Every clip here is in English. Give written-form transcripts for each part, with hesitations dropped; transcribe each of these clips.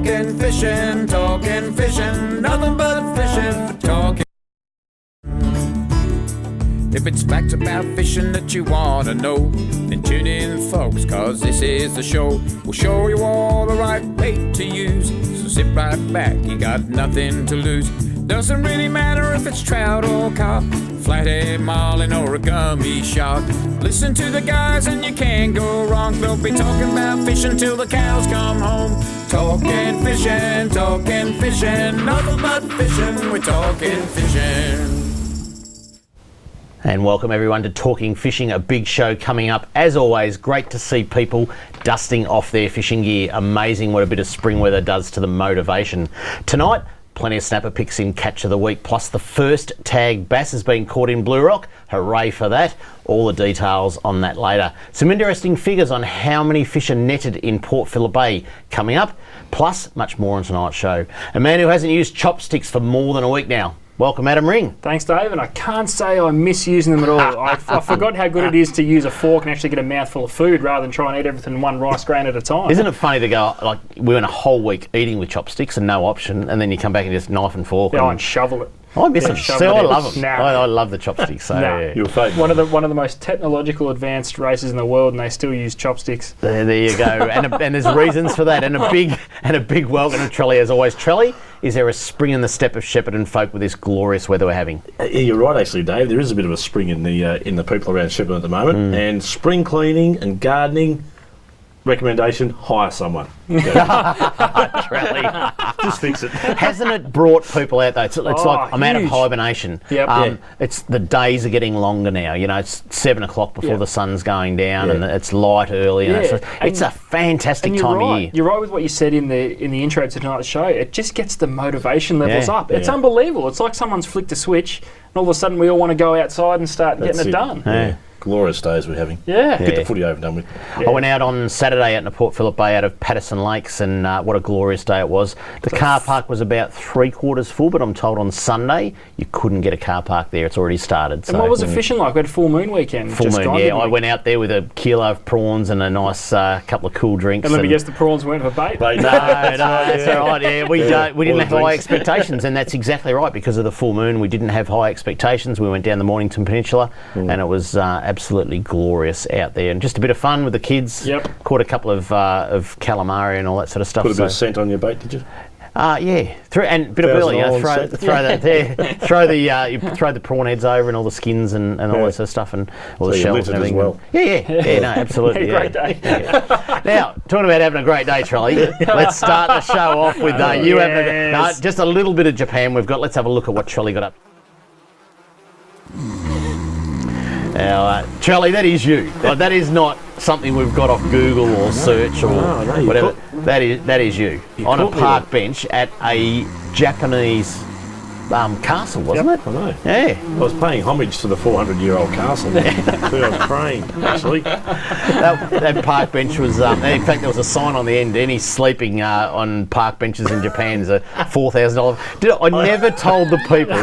Talking fishing, nothing but fishing, talking. If it's facts about fishing that you want to know, then tune in, folks, cause this is the show. We'll show you all the right bait to use, so sit right back, you got nothing to lose. Doesn't really matter if it's trout or carp, flathead, marlin or a gummy shark. Listen to the guys and you can't go wrong. They'll be talking about fishing till the cows come home. Talking fishing, nothing but fishing, we're talking fishing. And welcome everyone to Talking Fishing, a big show coming up. As always, great to see people dusting off their fishing gear. Amazing what a bit of spring weather does to the motivation. Tonight, plenty of snapper picks in Catch of the Week, plus the first tag bass has been caught in Blue Rock. Hooray for that. All the details on that later. Some interesting figures on how many fish are netted in Port Phillip Bay coming up, plus much more on tonight's show. A man who hasn't used chopsticks for more than a week now. Welcome, Adam Ring. Thanks, Dave, and I can't say I miss using them at all. I forgot how good it is to use a fork and actually get a mouthful of food rather than try and eat everything in one rice grain at a time. Isn't it funny to go, like, we went a whole week eating with chopsticks and no option, and then you come back and just knife and fork. Yeah, and shovel it. I miss them. See, I love them. Nah. I love the chopsticks. So, yeah. You're fake. One of the most technological advanced races in the world, and they still use chopsticks. There you go. and there's reasons for that. And a big welcome to Trelly as always. Trelly, is there a spring in the step of Shepparton folk with this glorious weather we're having? Yeah, you're right, actually, Dave. There is a bit of a spring in the people around Shepparton at the moment, and spring cleaning and gardening. Recommendation: hire someone. Trelly. Just fix it. Hasn't it brought people out though? It's like I'm out of hibernation. Yep. It's the days are getting longer now. You know, it's 7 o'clock before the sun's going down, and it's light early. You know, so it's a fantastic time of year. You're right with what you said in the intro to tonight's show. It just gets the motivation levels up. It's unbelievable. It's like someone's flicked a switch, and all of a sudden we all want to go outside and start getting it done. Yeah. Glorious days we're having. Get the footy over and done with. I went out on Saturday out in the Port Phillip Bay out of Patterson Lakes, and what a glorious day it was. The car park was about 3/4 full, but I'm told on Sunday you couldn't get a car park there. It's already started. And what was it fishing like? We had full moon weekend. Full moon, I went out there with a kilo of prawns and a nice couple of cool drinks. And let me guess, the prawns weren't for bait? No, that's all right. Yeah, we didn't have high expectations, and that's exactly right. Because of the full moon, we didn't have high expectations. We went down the Mornington Peninsula, and it was absolutely glorious out there, and just a bit of fun with the kids. Caught a couple of calamari and all that sort of stuff. Put a bit of scent on your bait, did you? Yeah, and a bit of burley. Throw that there. You throw the prawn heads over and all the skins and all that sort of stuff, and all the shells and everything. As well. Yeah, no, absolutely. Great day. Now, talking about having a great day, Charlie. Let's start the show off with you having just a little bit of Japan. Let's have a look at what Charlie got up. Now, Charlie, that is you. That is not something we've got off Google or search or whatever. That is you on a park bench at a Japanese castle, wasn't it? I know. Yeah. I was paying homage to the 400-year-old castle. I was praying, actually. That park bench was, in fact, there was a sign on the end, any sleeping on park benches in Japan is a $4,000. I never told the people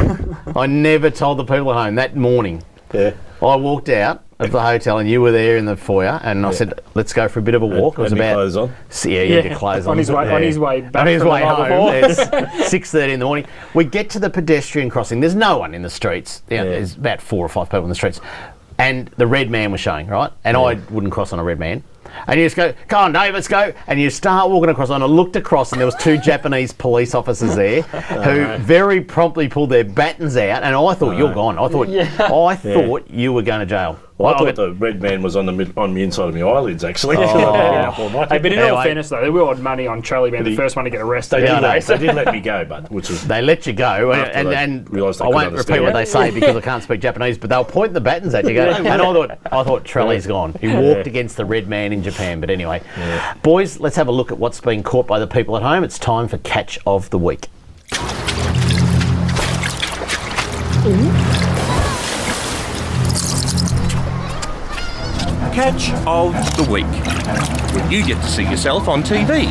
at home that morning. Yeah. I walked out of the hotel and you were there in the foyer, and I said, let's go for a bit of a walk. It was about clothes on. Yeah, you had your clothes on. On his way back. On his way home. It's 6:30 in the morning. We get to the pedestrian crossing. There's no one in the streets. There's about 4 or 5 people in the streets. And the red man was showing, right? And I wouldn't cross on a red man. And you just go, come on, Dave, let's go. And you start walking across. And I looked across, and there was 2 Japanese police officers there who very promptly pulled their batons out. And I thought, you're gone. I thought you were going to jail. Well, I thought the red man was on the inside of my eyelids, actually. Hey, but in all fairness, though, they were on money on Charlie being the first one to get arrested. They did let me go, but they let you go, and I won't repeat what they say because I can't speak Japanese. But they were pointing the batons at you, and I thought Trelly's gone. He walked against the red man in Japan. But anyway, boys, let's have a look at what's been caught by the people at home. It's time for Catch of the Week. Catch of the Week, when you get to see yourself on TV.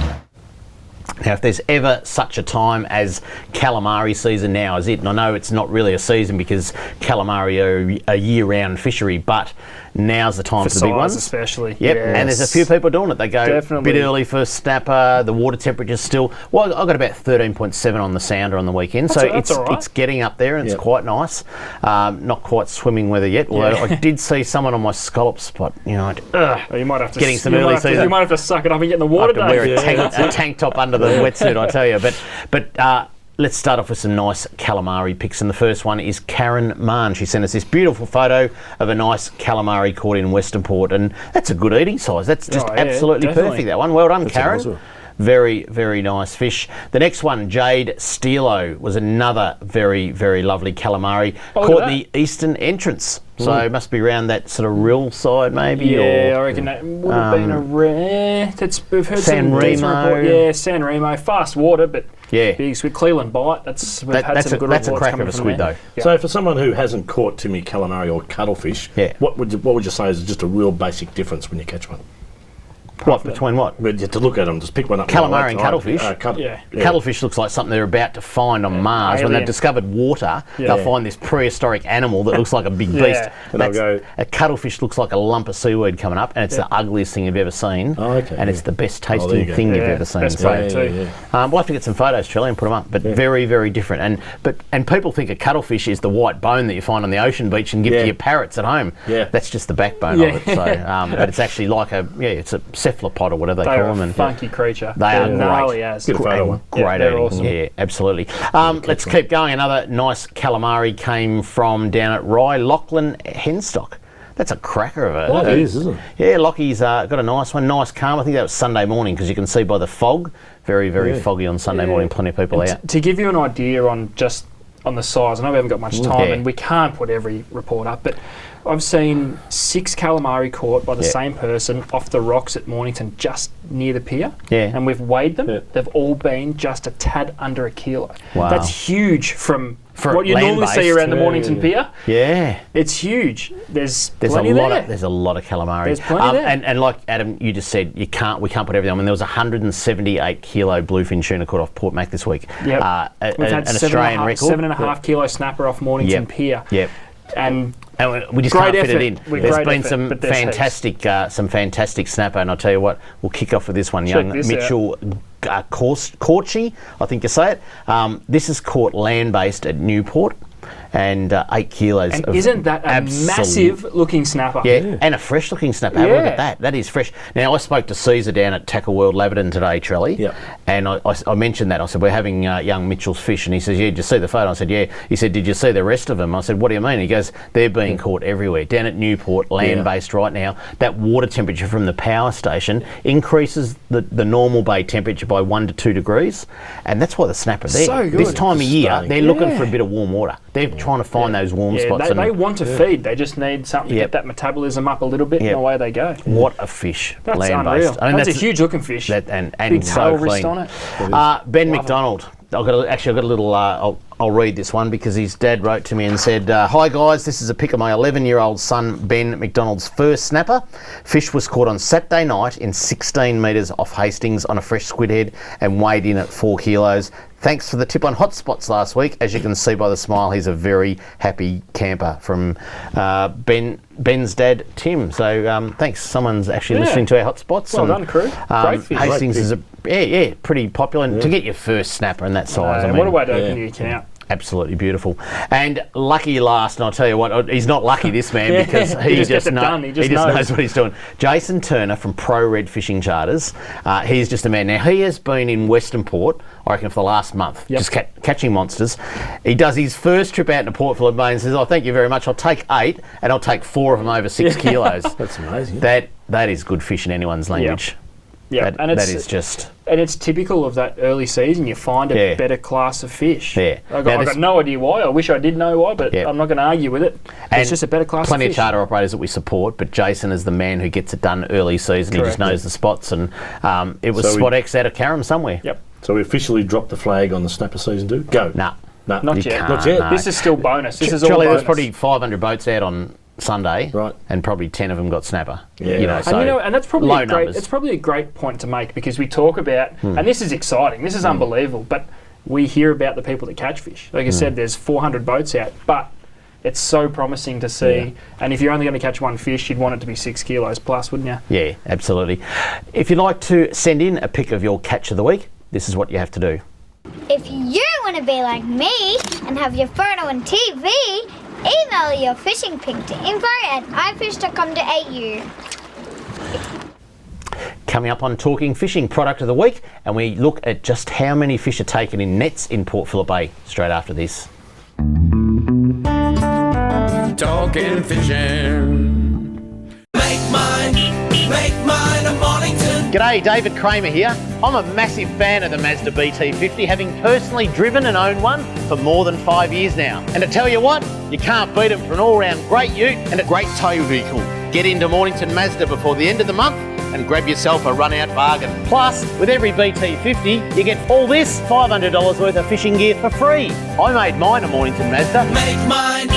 Now, if there's ever such a time as calamari season, now is it. And I know it's not really a season because calamari are a year-round fishery, but now's the time for the big size ones. especially. Yep, Yes. and there's a few people doing it. They go a Definitely. bit early for snapper. The water temperature's still. Well, I got about 13.7 on the sounder on the weekend, so That's all right. it's getting up there and Yep. it's quite nice. Not quite swimming weather yet. Although I did see someone on my scallop spot. You know, Oh, you might have to Getting some you early might have to- season. You might have to suck it up and get in the I water, have to wear Dave. a tank top under the wetsuit, I tell you. But let's start off with some nice calamari picks. And the first one is Karen Mann. She sent us this beautiful photo of a nice calamari caught in Western Port. And that's a good eating size. That's just Oh, yeah, absolutely definitely. perfect, that one. Well done, Karen. awesome. Very, very nice fish. The next one, Jade Steelo, was another very, very lovely calamari Oh, look caught at in the eastern entrance. So it must be around that sort of rill side, maybe. Yeah, or I reckon that would have been a rare. We've heard San some decent Remo. report. Yeah, San Remo, fast water, but Yeah. big squid. Cleveland bite. We've had that's some good a reports crack coming of a from squid, there. though. Yeah. So for someone who hasn't caught Timmy calamari or cuttlefish, Yeah. what would you say is just a real basic difference when you catch one? What, between what? But you have to look at them, just pick one up. Calamari and cuttlefish? Yeah. Cuttlefish looks like something they're about to find on Mars. When Alien. they've discovered water, Yeah. they'll find this prehistoric animal that looks like a big Yeah. beast. And they'll go- A cuttlefish looks like a lump of seaweed coming up, and it's the ugliest thing you've ever seen. Oh, okay, and yeah. it's the best there tasting you go. thing you've Yeah, ever seen. best So, bait too. we'll have to get some photos, Charlie, and put them up. But very, very different. And people think a cuttlefish is the white bone that you find on the ocean beach and give Yeah. to your parrots at home. Yeah. That's just the backbone Yeah. of it. So, but it's actually like it's a cephalopod or whatever they They're call a them. And funky creature. They are They're great. gnarly as. Good photo and one. great Yeah, they're eating. awesome. Yeah, absolutely. Let's keep going. Another nice calamari came from down at Rye, Lachlan Henstock. That's a cracker of a. Oh, it is, isn't it? Yeah, Lockie's got a nice one, nice calm. I think that was Sunday morning because you can see by the fog, very, very foggy on Sunday morning. Plenty of people out. To give you an idea on the size, I know we haven't got much time Yeah. and we can't put every report up, but I've seen 6 calamari caught by the Yeah. same person off the rocks at Mornington just near the pier. Yeah. And we've weighed them. Yeah. They've all been just a tad under a kilo. Wow. That's huge from For what you normally see land-based. around the Mornington pier. Yeah. It's huge. There's There's plenty a lot there. of calamari. There's plenty there. And like Adam, you just said, we can't put everything. I mean, there was 178 kilo bluefin tuna caught off Port Mac this week. Yep. We've had an Australian record. 7.5 kilo snapper off Mornington Yep. pier. Yep. And And we just Great can't fit it in. effort. With There's great been effort, some but there's fantastic snapper, and I'll tell you what, we'll kick off with this one. Young this Mitchell Corchi, I think you say it. This is caught land-based at Newport, and 8 kilos. And of isn't that a massive looking snapper? Yeah, and a fresh looking snapper. Have a look Yeah. at that. That is fresh. Now, I spoke to Caesar down at Tackle World Laverton today, Trelly, Yep. and I mentioned that. I said, we're having young Mitchell's fish, and he says, yeah, did you see the photo? I said, yeah. He said, did you see the rest of them? I said, what do you mean? He goes, they're being caught everywhere. Down at Newport, land-based right now, that water temperature from the power station increases the normal bay temperature by 1 to 2 degrees, and that's why the snapper there. So good. This time of year, Stunning. they're looking for a bit of warm water. They're trying to find those warm Yeah, spots. they want to feed. They just need something to Yep. get that metabolism up a little bit, Yep. and away they go. What a fish, That's land-based. unreal. That's a huge looking fish. And Big so tail clean. wrist on it. Ben McDonald. I've got a little. I'll read this one because his dad wrote to me and said, "Hi guys, this is a pic of my 11-year-old son Ben McDonald's first snapper. Fish was caught on Saturday night in 16 metres off Hastings on a fresh squid head and weighed in at 4 kilos. Thanks for the tip on hotspots last week. As you can see by the smile, he's a very happy camper." From Ben's dad, Tim. So thanks. Someone's actually listening to our hotspots. Well done, crew. Great fish. Hastings is pretty popular. And to get your first snapper in that size, I mean, what a way to open your account. absolutely beautiful. And lucky last, and I'll tell you what, he's not lucky, this man, Yeah, because he just gets it done. He just knows. knows what he's doing. Jason Turner from Pro Red Fishing Charters, he's just a man. Now, he has been in Western Port, I reckon, for the last month, just catching monsters. He does his first trip out into Port Phillip Bay and says, "Oh, thank you very much. I'll take 8, and I'll take 4 of them over 6 kilos." That's amazing. That is good fish in anyone's language. Yeah, That is just... And it's typical of that early season. You find a Yeah. better class of fish. Yeah. I Now got this- no idea why. I wish I did know why, but Yeah. I'm not going to argue with it. And It's just a better class plenty of of fish. charter operators that we support, but Jason is the man who gets it done early season. He just Correct. knows the spots, and it was So we- Spot X out of Carrum somewhere. Yep. So we officially dropped the flag on the snapper season 2. Go. Nah. No. Not You yet. can't, Not yet. no. This is still bonus. This is all Charlie, bonus. there's probably 500 boats out on Sunday, Right. and probably 10 of them got snapper. Yeah. You know, And so And that's probably low a great. numbers. It's probably a great point to make because we talk about, and this is exciting. This is unbelievable. But we hear about the people that catch fish. Like I said, there's 400 boats out, but It's so promising to see. Yeah. And if you're only going to catch one fish, you'd want it to be 6 kilos plus, wouldn't you? Yeah, absolutely. If you'd like to send in a pic of your catch of the week, this is what you have to do. If you want to be like me and have your photo on TV, email your fishing pic to info@ifish.com.au. Coming up on Talking Fishing Product of the Week, and we look at just how many fish are taken in nets in Port Phillip Bay straight after this. Talking fishing. Make mine a Mornington. G'day, David Kramer here. I'm a massive fan of the Mazda BT50, having personally driven and owned one for more than 5 years now. And to tell you what, you can't beat them for an all-round great ute and a great tow vehicle. Get into Mornington Mazda before the end of the month and grab yourself a run-out bargain. Plus, with every BT50, you get all this $500 worth of fishing gear for free. I made mine a Mornington Mazda. Make mine a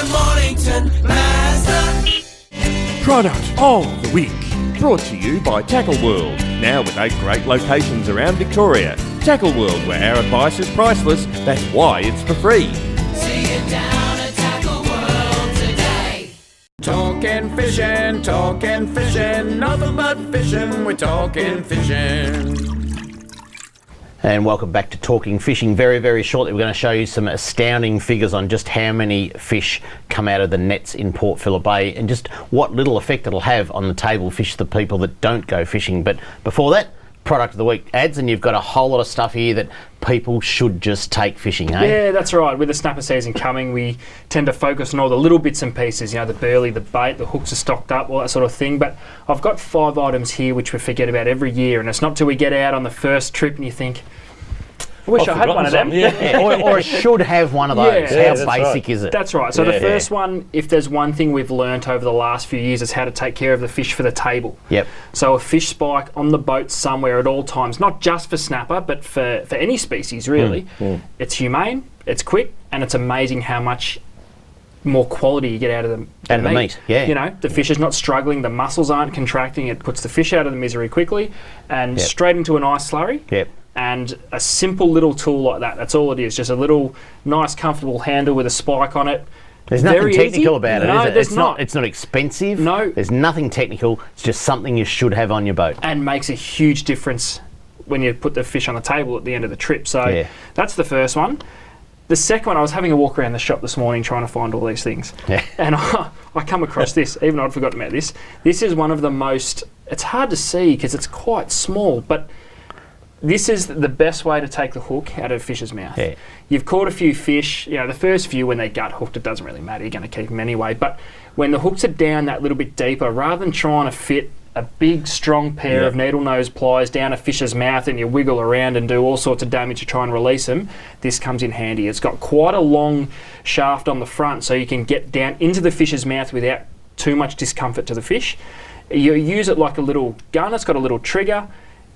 Mornington Mazda. Product of the week. Brought to you by Tackle World. Now with 8 great locations around Victoria. Tackle World, where our advice is priceless. That's why it's for free. See you down at Tackle World today. Talking fishing, nothing but fishing, we're talking fishing. And welcome back to Talking Fishing. Very, very shortly we're going to show you some astounding figures on just how many fish come out of the nets in Port Phillip Bay and just what little effect it'll have on the table fish, the people that don't go fishing. But before that, Product of the Week ads, and you've got a whole lot of stuff here that people should just take fishing, eh? Yeah, that's right. With the snapper season coming, we tend to focus on all the little bits and pieces, you know, the burley, the bait, the hooks are stocked up, all that sort of thing. But I've got 5 items here which we forget about every year, and it's not till we get out on the first trip and you think, I wish I had one of them. Yeah. or should have one of those. Yeah, How that's basic right. is it? That's right. So the first one, if there's one thing we've learnt over the last few years, is how to take care of the fish for the table. Yep. So a fish spike on the boat somewhere at all times, not just for snapper, but for any species really. It's humane, it's quick, and it's amazing how much more quality you get out of the meat, yeah. You know, the fish is not struggling, the muscles aren't contracting, it puts the fish out of the misery quickly and straight into a nice slurry. Yep. And a simple little tool like that, that's all it is, just a little nice comfortable handle with a spike on it. There's nothing Very technical easy. about it, No, is it? there's It's not. It's not expensive. No. There's nothing technical. It's just something you should have on your boat. And makes a huge difference when you put the fish on the table at the end of the trip. So that's the first one. The second one, I was having a walk around the shop this morning trying to find all these things. Yeah. And I come across this, even though I'd forgotten about this. This is one of the most, it's hard to see because it's quite small, but this is the best way to take the hook out of a fish's mouth. Yeah. You've caught a few fish, you know, the first few when they're gut hooked, it doesn't really matter, you're going to keep them anyway. But when the hooks are down that little bit deeper, rather than trying to fit a big, strong pair of needle nose pliers down a fish's mouth and you wiggle around and do all sorts of damage to try and release them, this comes in handy. It's got quite a long shaft on the front so you can get down into the fish's mouth without too much discomfort to the fish. You use it like a little gun, it's got a little trigger.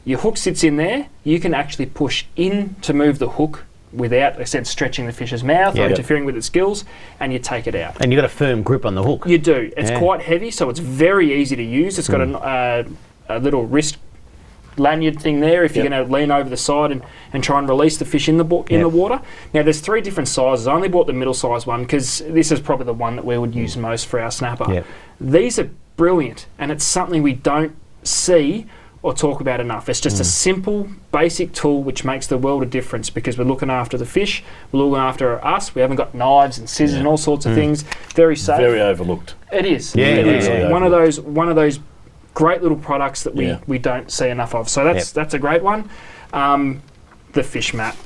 Your hook sits in there, you can actually push in to move the hook without, like I said, stretching the fish's mouth or interfering with its gills, and you take it out. And you've got a firm grip on the hook. You do. It's quite heavy, so it's very easy to use. It's got a little wrist lanyard thing there if you're going to lean over the side and try and release the fish in the water. Now, there's 3 different sizes. I only bought the middle size one because this is probably the one that we would use most for our snapper. Yep. These are brilliant, and it's something we don't see or talk about enough. It's just a simple, basic tool which makes the world of difference because we're looking after the fish, we're looking after us, we haven't got knives and scissors and all sorts of things. Very safe. Very overlooked. It is. Yeah, it is. yeah. One of those great little products that we don't see enough of. So that's a great one. The fish mat.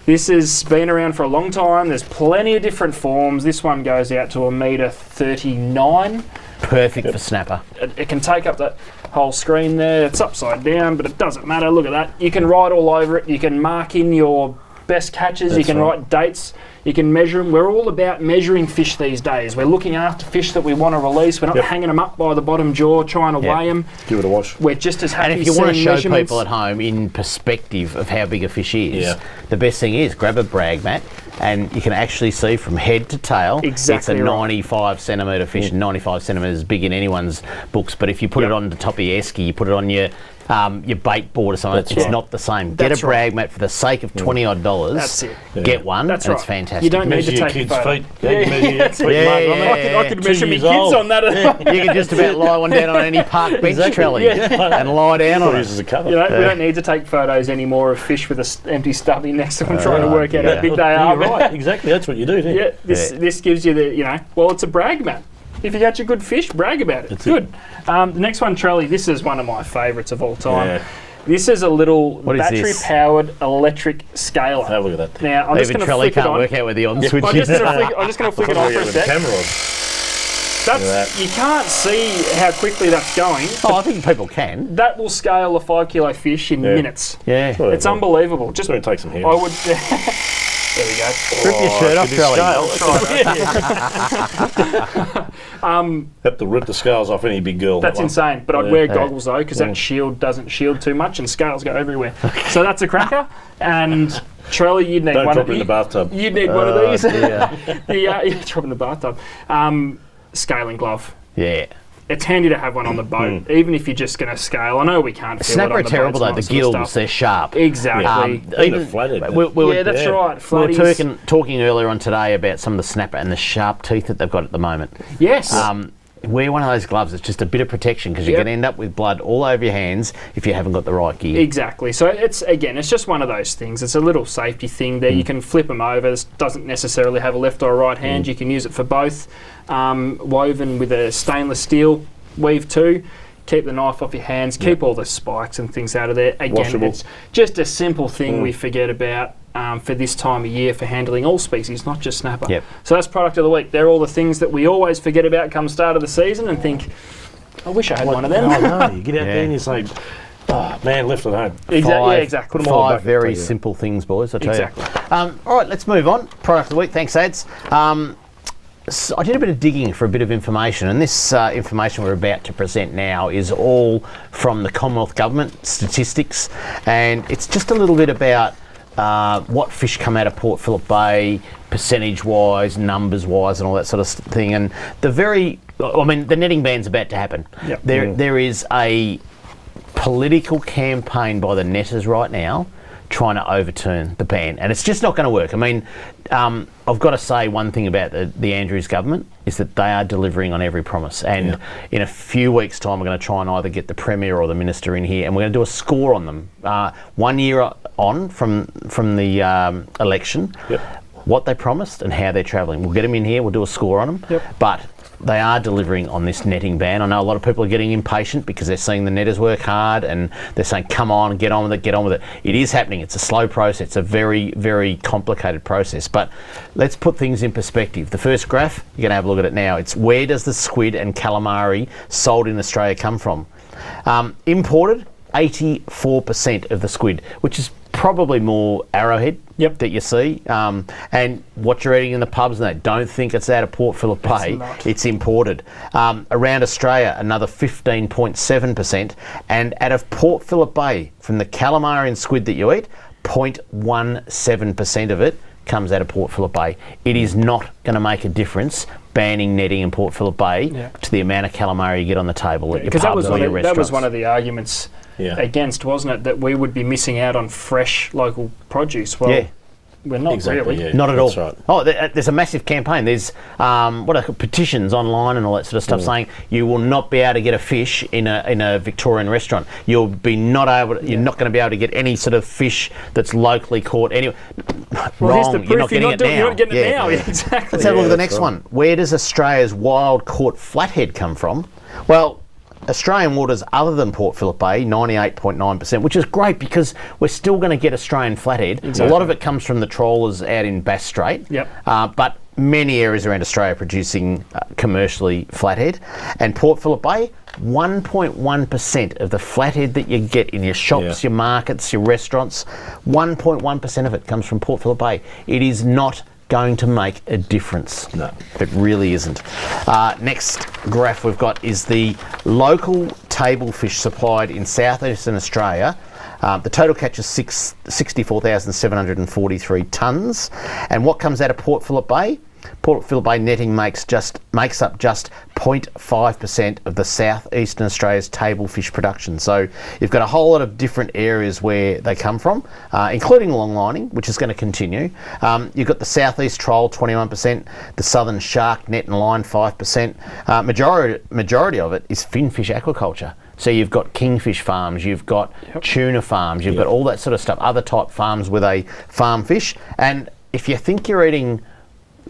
This has been around for a long time. There's plenty of different forms. This one goes out to 1.39 m. Perfect for snapper. It can take up that whole screen there. It's upside down, but it doesn't matter. Look at that. You can write all over it. You can mark in your best catches. You can write dates. You can measure them. We're all about measuring fish these days. We're looking after fish that we want to release. We're not hanging them up by the bottom jaw, trying to weigh them. Give it a wash. We're just as happy And if you want to seeing show measurements. people at home in perspective of how big a fish is, the best thing is grab a brag mat and you can actually see from head to tail. Exactly it's a right. 95 centimetre fish, 95 centimetres big in anyone's books. But if you put it on the top of your esky, you put it on your your bait board or something. That's It's right. not the same. Get That's a brag mat for the sake of $20 odd. That's it. Get one, That's and right. it's fantastic. You don't need Measure to your take a kids' photo. feet. Measure your feet Yeah, mark on yeah, it. I could measure 2 my years kids old. on that. You can just about lie one down on any park bench trolley and lie down on Put it. this as a cover. You know, we don't need to take photos anymore of fish with an empty stubby next to them trying to work out yeah. how big they You're are. right. Exactly. That's what you do. Don't you? Yeah, this gives you the, well, it's a brag mat. If you catch a good fish, brag about it. That's Good. The next one, Trelly, this is one of my favourites of all time. Yeah. This is a little What is this? battery-powered electric scaler. Have a look at that. Now, I'm just Even going to Trelly flick it can't on. work out where the on switch I'm is. just going to flick it on for a With the sec. camera on. You can't see how quickly that's going. Oh, I think people can. That will scale a 5 kilo fish in minutes. Yeah. Sure. It's unbelievable. Just Just going to take some hands. I would. There we go. Rip your shirt off, Trelly. Have to rip the scales off any big girl. That's that one. insane. But I'd wear goggles though, because that shield doesn't shield too much, and scales go everywhere. So that's a cracker. And Trelly, you'd need Don't one drop of it in the bathtub. You'd need one of these. Yeah. Drop in the bathtub. Scaling glove. Yeah. It's handy to have one on the boat, even if you're just going to scale. I know we can't feel Snapper it are on the terrible boats though. and The all that sort of gills, stuff. they're sharp. Exactly. Even flathead. Yeah, that's right. We were Flatties. talking earlier on today about some of the snapper and the sharp teeth that they've got at the moment. Yes. Wear one of those gloves. It's just a bit of protection because you're Yep. going to end up with blood all over your hands if you haven't got the right gear. Exactly. So it's just one of those things. It's a little safety thing there. You can flip them over. This doesn't necessarily have a left or a right hand. You can use it for both. Woven with a stainless steel weave too. Keep the knife off your hands. Keep all the spikes and things out of there. Again, Washable. it's just a simple thing we forget about for this time of year for handling all species, not just snapper. Yep. So that's product of the week. They're all the things that we always forget about come start of the season and think, I wish I had one of them. Oh, no. You get out Yeah. there and you say, oh, man, left at home. Yeah, exactly. Put 'em all Five back. very Yeah. simple things, boys. I tell Exactly. you. All right, let's move on. Product of the week. Thanks, Ads. So I did a bit of digging for a bit of information, and this information we're about to present now is all from the Commonwealth Government statistics, and it's just a little bit about what fish come out of Port Phillip Bay, percentage-wise, numbers-wise, and all that sort of thing. And the netting ban's about to happen. Yep. There is a political campaign by the netters right now trying to overturn the ban, and it's just not going to work. I mean, I've got to say one thing about the Andrews government is that they are delivering on every promise, and in a few weeks' time we're going to try and either get the Premier or the Minister in here, and we're going to do a score on them 1 year on from the election, what they promised and how they're travelling. We'll get them in here, we'll do a score on them, but they are delivering on this netting ban. I know a lot of people are getting impatient because they're seeing the netters work hard and they're saying, come on, get on with it, get on with it. It is happening. It's a slow process. It's a very, very complicated process. But let's put things in perspective. The first graph, you're going to have a look at it now. It's where does the squid and calamari sold in Australia come from? Imported, 84% of the squid, which is probably more arrowhead that you see, and what you're eating in the pubs and that. Don't think it's out of Port Phillip Bay. It's imported. Around Australia, another 15.7%, and out of Port Phillip Bay, from the calamari and squid that you eat, 0.17% of it comes out of Port Phillip Bay. It is not going to make a difference banning netting in Port Phillip Bay to the amount of calamari you get on the table at your Because pubs or your restaurants. that was one of the arguments against, wasn't it, that we would be missing out on fresh local produce. Well, we're not really. Yeah, Not at all. that's right. Oh, there's a massive campaign. There's petitions online and all that sort of stuff saying you will not be able to get a fish in a Victorian restaurant. You'll be not able. You're not going to be able to get any sort of fish that's locally caught. Anyway, Well, here's wrong. the proof. You're not getting it now. You're not getting it now. Yeah. Exactly. Let's have a look at the that's next right. one. Where does Australia's wild caught flathead come from? Well, Australian waters other than Port Phillip Bay, 98.9%, which is great because we're still going to get Australian flathead. A lot of it comes from the trawlers out in Bass Strait, but many areas around Australia are producing commercially flathead. And Port Phillip Bay, 1.1% of the flathead that you get in your shops, your markets, your restaurants, 1.1% of it comes from Port Phillip Bay. It is not going to make a difference. No. It really isn't. Next graph we've got is the local table fish supplied in southeastern Australia. The total catch is 64,743 tonnes. And what comes out of Port Phillip Bay? Port Phillip Bay netting makes up just 0.5% of the southeastern Australia's table fish production. So you've got a whole lot of different areas where they come from, including longlining, which is going to continue. You've got the southeast troll, 21%, the southern shark net and line, 5%. Majority of it is finfish aquaculture. So you've got kingfish farms, you've got tuna farms, you've got all that sort of stuff, other type farms where they farm fish. And if you think you're eating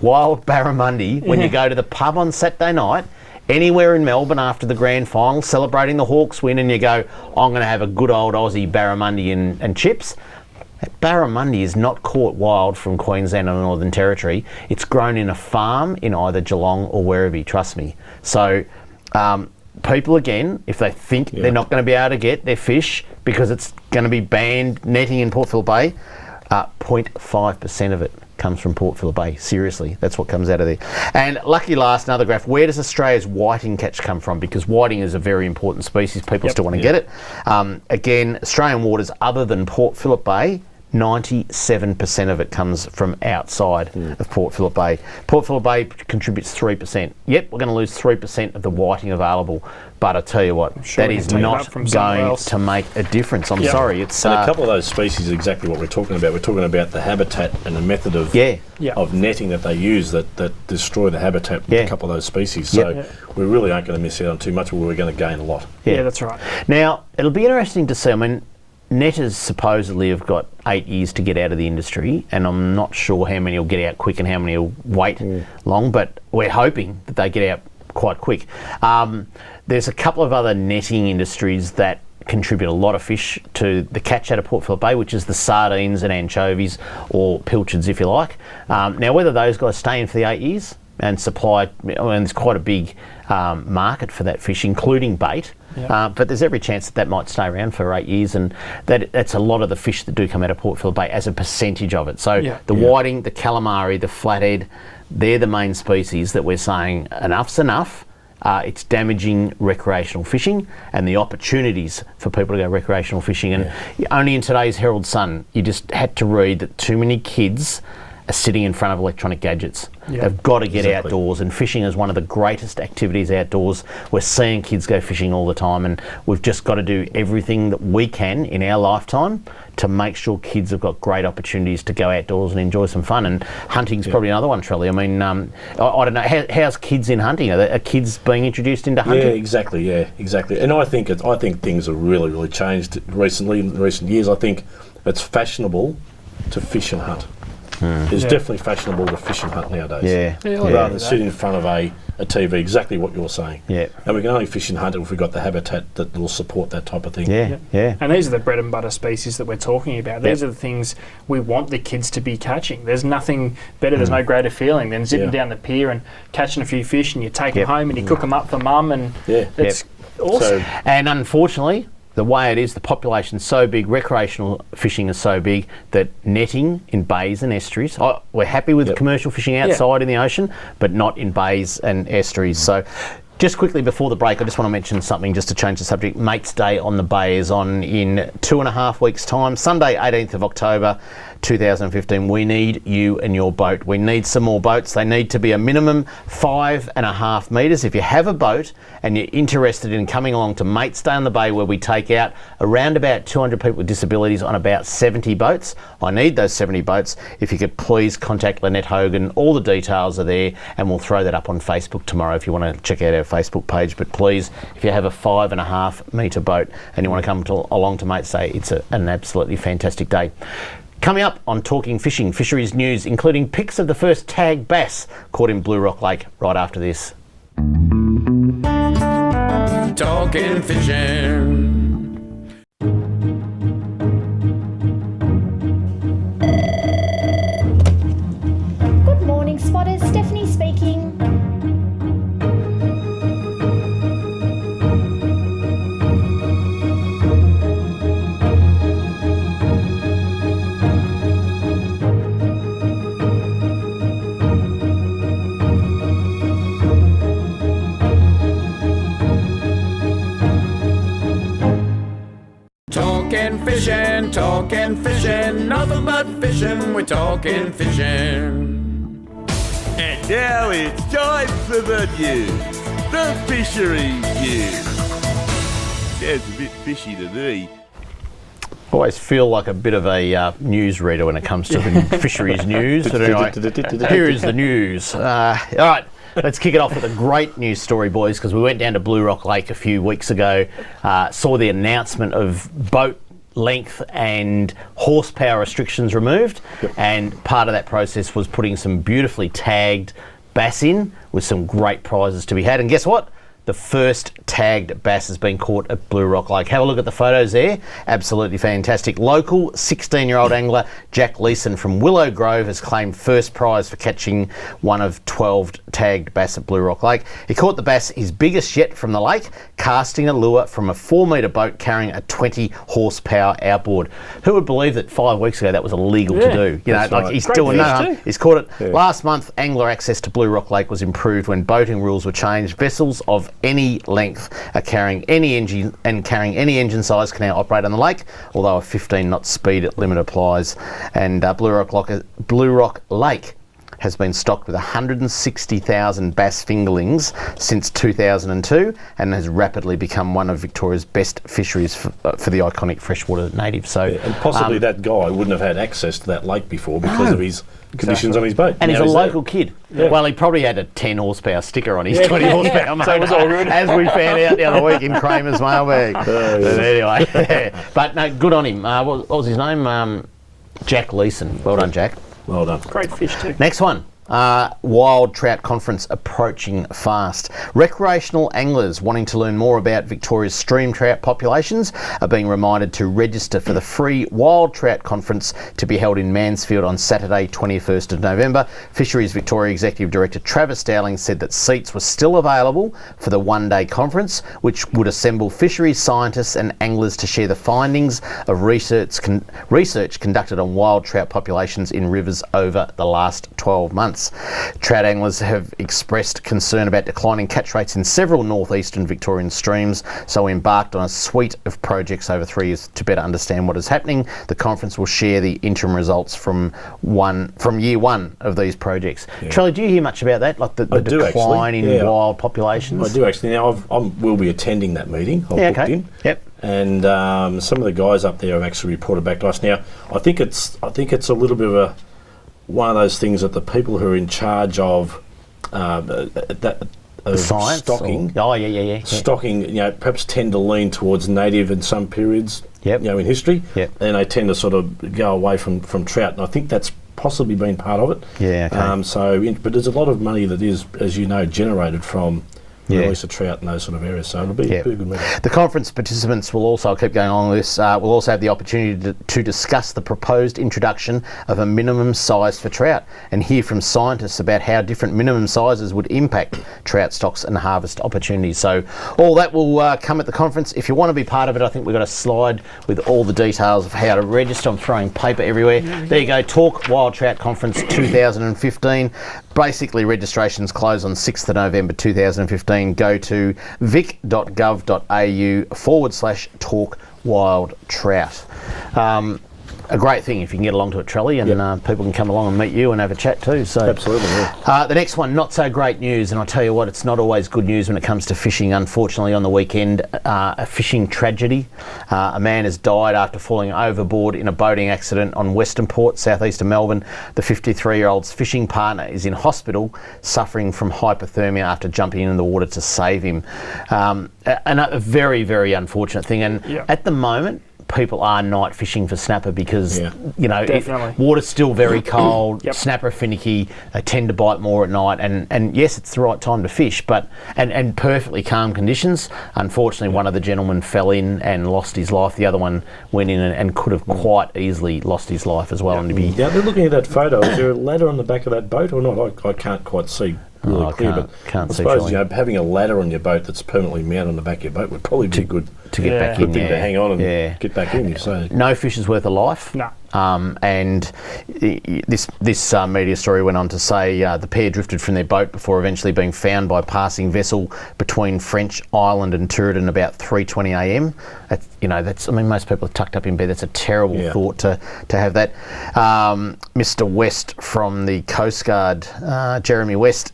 wild barramundi when you go to the pub on Saturday night, anywhere in Melbourne after the grand final, celebrating the Hawks win, and you go, I'm going to have a good old Aussie barramundi and chips. That barramundi is not caught wild from Queensland or the Northern Territory. It's grown in a farm in either Geelong or Werribee, trust me. So people, again, if they think they're not going to be able to get their fish because it's going to be banned netting in Port Phillip Bay, 0.5% of it comes from Port Phillip Bay. Seriously, that's what comes out of there. And lucky last, another graph. Where does Australia's whiting catch come from? Because whiting is a very important species. People still want to get it. Again, Australian waters other than Port Phillip Bay, 97% of it comes from outside of Port Phillip Bay. Port Phillip Bay contributes 3%. Yep, we're going to lose 3% of the whiting available. But I tell you what, that is not going to make a difference. I'm sorry. It's and a couple of those species are exactly what we're talking about. We're talking about the habitat and the method of of netting that they use that destroy the habitat with a couple of those species. So we really aren't going to miss out on too much, but we're going to gain a lot. Yeah, that's right. Now, it'll be interesting to see. I mean, netters supposedly have got 8 years to get out of the industry, and I'm not sure how many will get out quick and how many will wait long, but we're hoping that they get out quite quick. There's a couple of other netting industries that contribute a lot of fish to the catch out of Port Phillip Bay, which is the sardines and anchovies, or pilchards if you like. Now, whether those guys stay in for the 8 years and supply, I mean, there's quite a big market for that fish, including bait. But there's every chance that might stay around for 8 years, and that's a lot of the fish that do come out of Port Phillip Bay as a percentage of it. So the whiting, the calamari, the flathead, they're the main species that we're saying enough's enough. It's damaging recreational fishing and the opportunities for people to go recreational fishing. And only in today's Herald Sun, you just had to read that too many kids are sitting in front of electronic gadgets. They've got to get outdoors, and fishing is one of the greatest activities outdoors. We're seeing kids go fishing all the time, and we've just got to do everything that we can in our lifetime to make sure kids have got great opportunities to go outdoors and enjoy some fun. And hunting's probably another one, Trelly. I mean, I don't know, how's kids in hunting? Are kids being introduced into hunting? Yeah, exactly. And I think things have really, really changed recently, in recent years. I think it's fashionable to fish and hunt. It's definitely fashionable to fish and hunt nowadays. Rather than sit in front of a TV, exactly what you're saying. And we can only fish and hunt if we've got the habitat that will support that type of thing. And these are the bread and butter species that we're talking about. These are the things we want the kids to be catching. There's nothing better, there's no greater feeling than zipping down the pier and catching a few fish, and you take them home and you cook them up for mum, and it's awesome. And unfortunately, the way it is, the population's so big, recreational fishing is so big, that netting in bays and estuaries, we're happy with commercial fishing outside in the ocean, but not in bays and estuaries. So just quickly before the break, I just want to mention something just to change the subject. Mates Day on the Bay is on in 2.5 weeks' time, Sunday 18th of October 2015. We need you and your boat. We need some more boats. They need to be a minimum 5.5 metres. If you have a boat and you're interested in coming along to Mates Day on the Bay, where we take out around about 200 people with disabilities on about 70 boats, I need those 70 boats. If you could please contact Lynette Hogan. All the details are there, and we'll throw that up on Facebook tomorrow if you want to check out our Facebook page. But please, if you have a 5.5 metre boat and you want to come along to Mates Day, it's an absolutely fantastic day. Coming up on Talking Fishing, fisheries news, including pics of the first tag bass caught in Blue Rock Lake, right after this. Talking fishing. Good morning, spotters. Stephanie speaking. Talking fishing, nothing but fishing, we're talking fishing. Now it's time for the news. The fisheries news. Sounds a bit fishy to me. Always feel like a bit of a news reader when it comes to the fisheries news. But anyway, here is the news. All right, let's kick it off with a great news story, boys, because we went down to Blue Rock Lake a few weeks ago, saw the announcement of boat length and horsepower restrictions removed, and part of that process was putting some beautifully tagged bass in with some great prizes to be had. And guess what? The first tagged bass has been caught at Blue Rock Lake. Have a look at the photos there. Absolutely fantastic. Local 16-year-old angler Jack Leeson from Willow Grove has claimed first prize for catching one of 12 tagged bass at Blue Rock Lake. He caught the bass, his biggest yet, from the lake, casting a lure from a 4-metre boat carrying a 20 horsepower outboard. Who would believe that 5 weeks ago that was illegal to do? You know, like right. he's Great doing fish no too. harm. He's caught it. Last month, angler access to Blue Rock Lake was improved when boating rules were changed. Vessels of any length are carrying any engine size can now operate on the lake, although a 15-knot speed limit applies. And Blue Rock Lake has been stocked with 160,000 bass fingerlings since 2002 and has rapidly become one of Victoria's best fisheries for the iconic freshwater native. So, And possibly that guy wouldn't have had access to that lake before because of his conditions on his boat. and he's Now a there. local kid. Well, he probably had a 10 horsepower sticker on his 20 horsepower motor, So it was all good. as we found out the other week in Kramer's mailbag. But anyway, but no, good on him. What was his name? Jack Leeson. Well done, Jack. Well done. Great fish too. Next one. Wild Trout Conference approaching fast. Recreational anglers wanting to learn more about Victoria's stream trout populations are being reminded to register for the free Wild Trout Conference to be held in Mansfield on Saturday, 21st of November. Fisheries Victoria Executive Director Travis Dowling said that seats were still available for the one-day conference, which would assemble fisheries scientists and anglers to share the findings of research conducted on wild trout populations in rivers over the last 12 months. Trout anglers have expressed concern about declining catch rates in several northeastern Victorian streams, so embarked on a suite of projects over 3 years to better understand what is happening. The conference will share the interim results from year one of these projects. Charlie, do you hear much about that, like the decline in wild populations? I do actually. Now we'll be attending that meeting. I've booked in. Yep. And some of the guys up there have actually reported back to us. Now I think it's a little bit of one of those things that the people who are in charge of Science stocking, stocking, perhaps tend to lean towards native in some periods, in history, and they tend to sort of go away from trout. And I think that's possibly been part of it. Yeah. Okay. But there's a lot of money that is, as you know, generated from release of trout in those sort of areas, so it'll be a good meeting. The conference participants will also, I'll keep going on with this, will also have the opportunity to discuss the proposed introduction of a minimum size for trout and hear from scientists about how different minimum sizes would impact trout stocks and harvest opportunities. So all that will come at the conference. If you want to be part of it, I think we've got a slide with all the details of how to register. I'm throwing paper everywhere. There you go, Talk Wild Trout Conference 2015. Basically, registrations close on 6th of November 2015. Go to vic.gov.au/talk wild trout. A great thing if you can get along to it, Trelly, and people can come along and meet you and have a chat too. So absolutely. The next one, not so great news, and I tell you what, it's not always good news when it comes to fishing. Unfortunately, on the weekend, a fishing tragedy. A man has died after falling overboard in a boating accident on Western Port, southeast of Melbourne. The 53-year-old's fishing partner is in hospital, suffering from hypothermia after jumping into the water to save him. And a very, very unfortunate thing. And at the moment, people are night fishing for snapper because water's still very cold. Snapper are finicky. They tend to bite more at night, and yes, it's the right time to fish, but and perfectly calm conditions. Unfortunately, one of the gentlemen fell in and lost his life. The other one went in and could have quite easily lost his life as well. And to be they're looking at that photo. Is there a ladder on the back of that boat or not? I can't quite see really clear, but I suppose having a ladder on your boat that's permanently mounted on the back of your boat would probably be a good to get back Good in thing there. to hang on and get back in. You say. No fish is worth a life. No. And this media story went on to say the pair drifted from their boat before eventually being found by a passing vessel between French Island and Turidan about 3:20 a.m. I mean, most people are tucked up in bed. That's a terrible thought to have that. Mr. West from the Coast Guard, Jeremy West,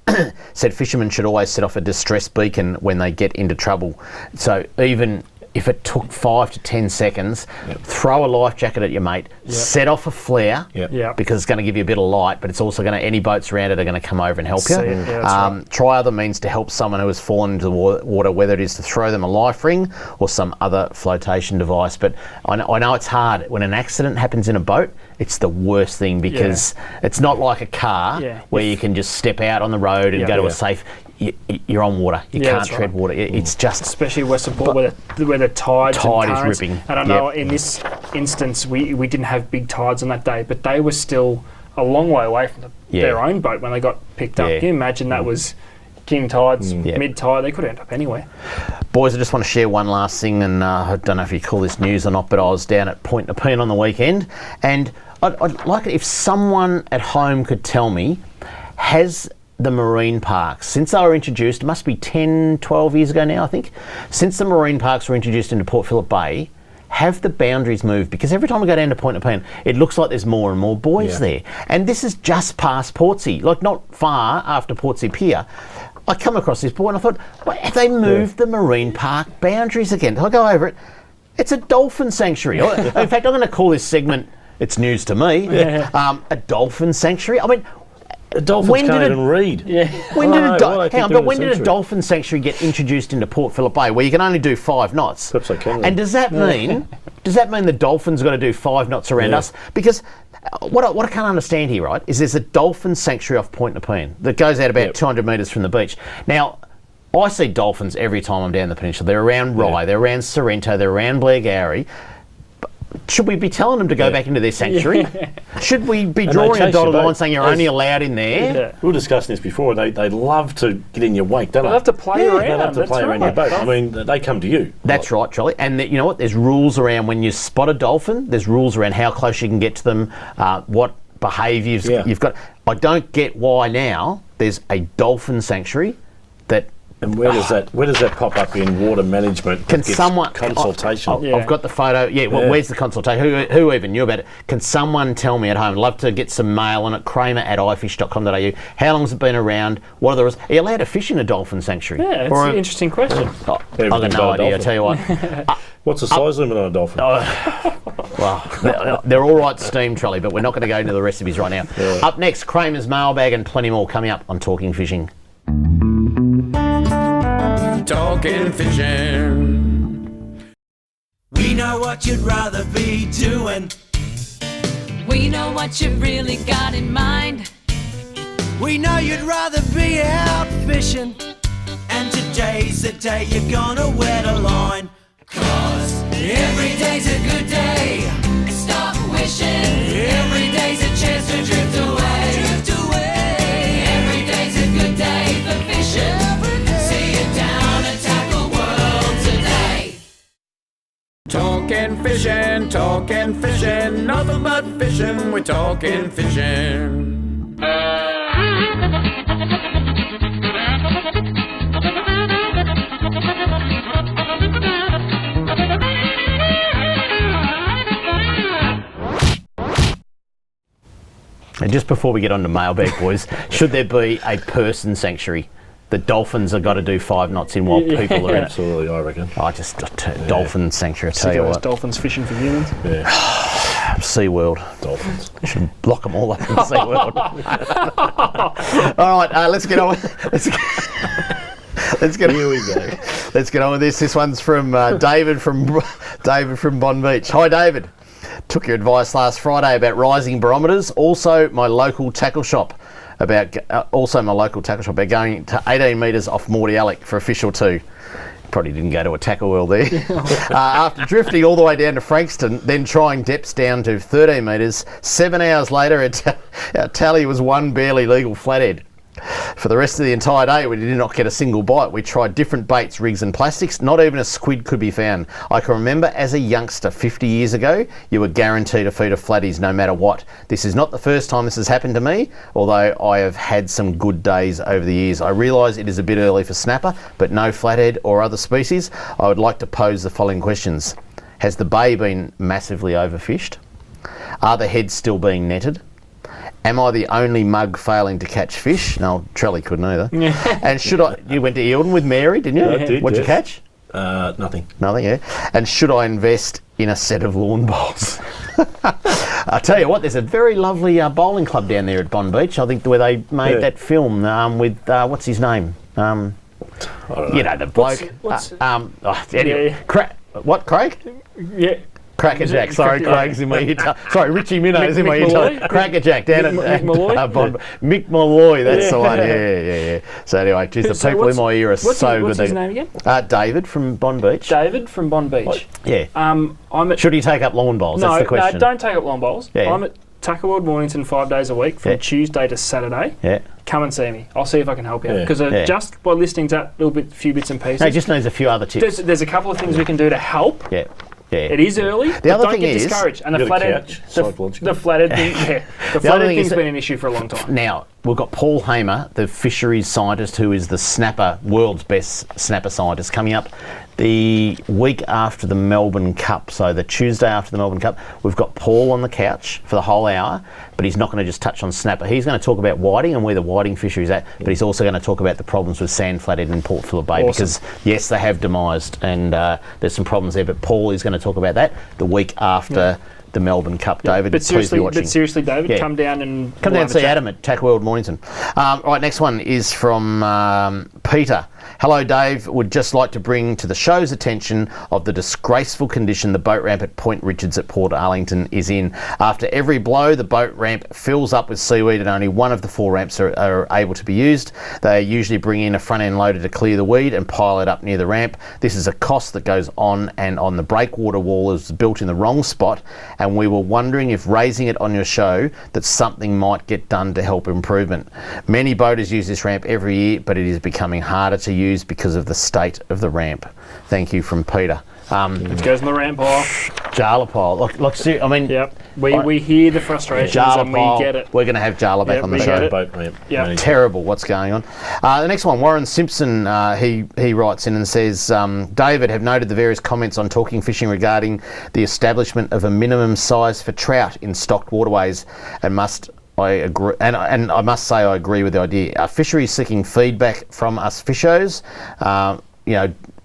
said fishermen should always set off a distress beacon when they get into trouble. So even if it took 5 to 10 seconds, throw a life jacket at your mate, set off a flare, because it's going to give you a bit of light, but it's also going to, any boats around it are going to come over and help you. Try other means to help someone who has fallen into the water, whether it is to throw them a life ring or some other flotation device. But I know it's hard. When an accident happens in a boat, it's the worst thing because it's not like a car where you can just step out on the road and go to a safe. You're on water. You can't tread water. It's just, especially Western Port where the tide is ripping. And I know in this instance we didn't have big tides on that day, but they were still a long way away from their own boat when they got picked up. Can you imagine that was king tides, mid tide? They could end up anywhere. Boys, I just want to share one last thing, and I don't know if you call this news or not, but I was down at Point Nepean on the weekend, and I'd like it if someone at home could tell me, has the marine parks, since they were introduced, it must be 10, 12 years ago now, I think, since the marine parks were introduced into Port Phillip Bay, have the boundaries moved? Because every time I go down to Point Nepean, it looks like there's more and more buoys there. And this is just past Portsea, like not far after Portsea Pier. I come across this buoy and I thought, have they moved the marine park boundaries again? I go over it, it's a dolphin sanctuary. In fact, I'm going to call this segment, it's news to me, a dolphin sanctuary. I mean, the dolphins can't even read. When did a dolphin sanctuary get introduced into Port Phillip Bay, where you can only do 5 knots? Perhaps they can. And does that mean the dolphins got to do 5 knots around us? Because what I can't understand here, right, is there's a dolphin sanctuary off Point Nepean that goes out about 200 metres from the beach. Now, I see dolphins every time I'm down the peninsula. They're around Rye, they're around Sorrento, they're around Blairgowrie. Should we be telling them to go back into their sanctuary? Should we be drawing a dotted line saying you're only allowed in there? We were discussing this before. They love to get in your wake, don't they? They love to play around. They love to play around your boat. I mean, they come to you. That's right, Charlie. And you know what? There's rules around when you spot a dolphin. There's rules around how close you can get to them, what behaviours you've got. I don't get why now there's a dolphin sanctuary that. And where does that pop up in water management? Can someone consultation? I've got the photo. Well, where's the consultation? Who even knew about it? Can someone tell me at home? I'd love to get some mail on it. Kramer@ifish.com.au. How long's it been around? What are the rules? Are you allowed to fish in a dolphin sanctuary? Yeah, it's an interesting question. I've got no idea. I tell you what. What's the size limit on a dolphin? Well, they're all right, steam trolley, but we're not going to go into the recipes right now. Up next, Kramer's mailbag and plenty more coming up on Talking Fishing. Talking fishing. We know what you'd rather be doing. We know what you've really got in mind. We know you'd rather be out fishing. And today's the day you're gonna wet a line. 'Cause every day's a good day. Stop wishing. Every day's a chance to drift away. Drift away. Every day's a good day for fishing. See you down at Tackle World today. Talking fishing, nothing but fishing. We're talking fishing. And just before we get on to mailbag, boys, should there be a person sanctuary? The dolphins have got to do 5 knots in while people are in it. Absolutely, I reckon. Dolphin sanctuary, I tell you what. Dolphins fishing for humans. Yeah. SeaWorld. Dolphins. Should block them all up in SeaWorld. All right, let's get on. Let's get. Here we go. Let's get on with this. This one's from David from Bond Beach. Hi, David. Took your advice last Friday about rising barometers. Also, my local tackle shop about going to 18 metres off Morty Alec for a fish or two. Probably didn't go to a tackle world there. After drifting all the way down to Frankston, then trying depths down to 13 metres, 7 hours later, our tally was 1 barely legal flathead. For the rest of the entire day, we did not get a single bite. We tried different baits, rigs and plastics. Not even a squid could be found. I can remember as a youngster 50 years ago, you were guaranteed a feed of flatties no matter what. This is not the first time this has happened to me, although I have had some good days over the years. I realise it is a bit early for snapper, but no flathead or other species. I would like to pose the following questions. Has the bay been massively overfished? Are the heads still being netted? Am I the only mug failing to catch fish? No, Trelly couldn't either. And should I... You went to Eildon with Mary, didn't you? I did, What'd you yes. catch? Nothing. Nothing, yeah. And should I invest in a set of lawn bowls? I'll tell you what, there's a very lovely bowling club down there at Bond Beach, I think, where they made that film with, what's his name? I don't know. You know, the bloke. Anyway, what, Craig? Yeah. Crackerjack, sorry, Craig's in my ear. Sorry, Richie Minnow's in my ear. Crackerjack down at Mick Malloy, that's the one. Yeah. So anyway, geez, the people in my ear are so good. What's his name again? David from Bond Beach. David from Bond Beach. Yeah. I'm at, Should he take up lawn bowls? That's the question. No, don't take up lawn bowls. Yeah. I'm at Tackle World Mornington 5 days a week from Tuesday to Saturday. Yeah. Come and see me. I'll see if I can help you out. Because just by listening to that few bits and pieces. No, he just needs a few other tips. There's a couple of things we can do to help. Yeah. Yeah. It is early. The other don't thing get is, discouraged. And the flathead thing's been an issue for a long time. Now we've got Paul Hamer, the fisheries scientist, who is the world's best snapper scientist, coming up the week after the Melbourne Cup. So the Tuesday after the Melbourne Cup, we've got Paul on the couch for the whole hour, but he's not going to just touch on snapper. He's going to talk about whiting and where the whiting fishery is at, but he's also going to talk about the problems with sand flathead in Port Phillip Bay, because yes, they have demised and there's some problems there, but Paul is going to talk about that the week after the Melbourne Cup. David, please be watching. But seriously, David, come down and see Adam at Tackle World Mornington. Right, next one is from Peter. Hello, Dave. Would just like to bring to the show's attention of the disgraceful condition the boat ramp at Point Richards at Port Arlington is in. After every blow, the boat ramp fills up with seaweed and only one of the 4 ramps are able to be used. They usually bring in a front-end loader to clear the weed and pile it up near the ramp. This is a cost that goes on, and on the breakwater wall is built in the wrong spot, and we were wondering if raising it on your show that something might get done to help improvement. Many boaters use this ramp every year, but it is becoming harder to use because of the state of the ramp. Thank you, from Peter. It goes in the ramp pile. Jarla pile. Look, I mean... Yep. We hear the frustrations and we get it. We're going to have Jarla back on the show. Boat ramp. Yep. Terrible what's going on. The next one, Warren Simpson, he writes in and says, David, have noted the various comments on Talking Fishing regarding the establishment of a minimum size for trout in stocked waterways, and I agree, and I must say I agree with the idea. Are fisheries seeking feedback from us fishers?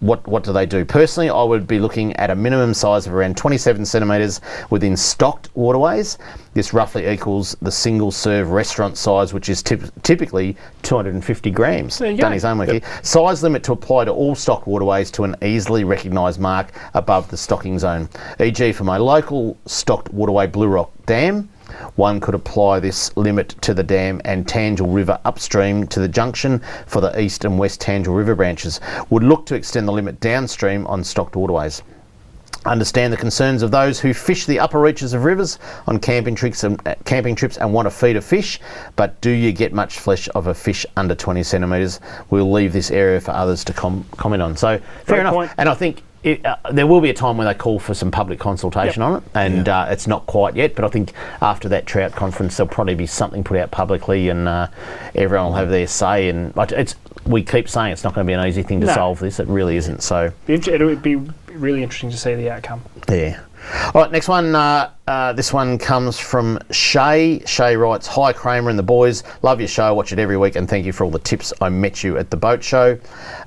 What do they do? Personally, I would be looking at a minimum size of around 27 centimetres within stocked waterways. This roughly equals the single serve restaurant size, which is typically 250 grams. Done his homework here. Size limit to apply to all stocked waterways to an easily recognised mark above the stocking zone. E.g. for my local stocked waterway Blue Rock Dam, one could apply this limit to the dam and Tangel River upstream to the junction for the east and west Tangel River branches. Would look to extend the limit downstream on stocked waterways. Understand the concerns of those who fish the upper reaches of rivers on camping trips and want to feed a fish, but do you get much flesh of a fish under 20 centimetres? We'll leave this area for others to comment on. So fair enough. Point. And I think there will be a time when they call for some public consultation on it, and it's not quite yet, but I think after that trout conference there'll probably be something put out publicly, and everyone will have their say. And we keep saying it's not going to be an easy thing to solve this. It really isn't. So it would be really interesting to see the outcome. Yeah. All right, next one. This one comes from Shay. Shay writes, "Hi Kramer and the boys. Love your show. Watch it every week, and thank you for all the tips. I met you at the boat show.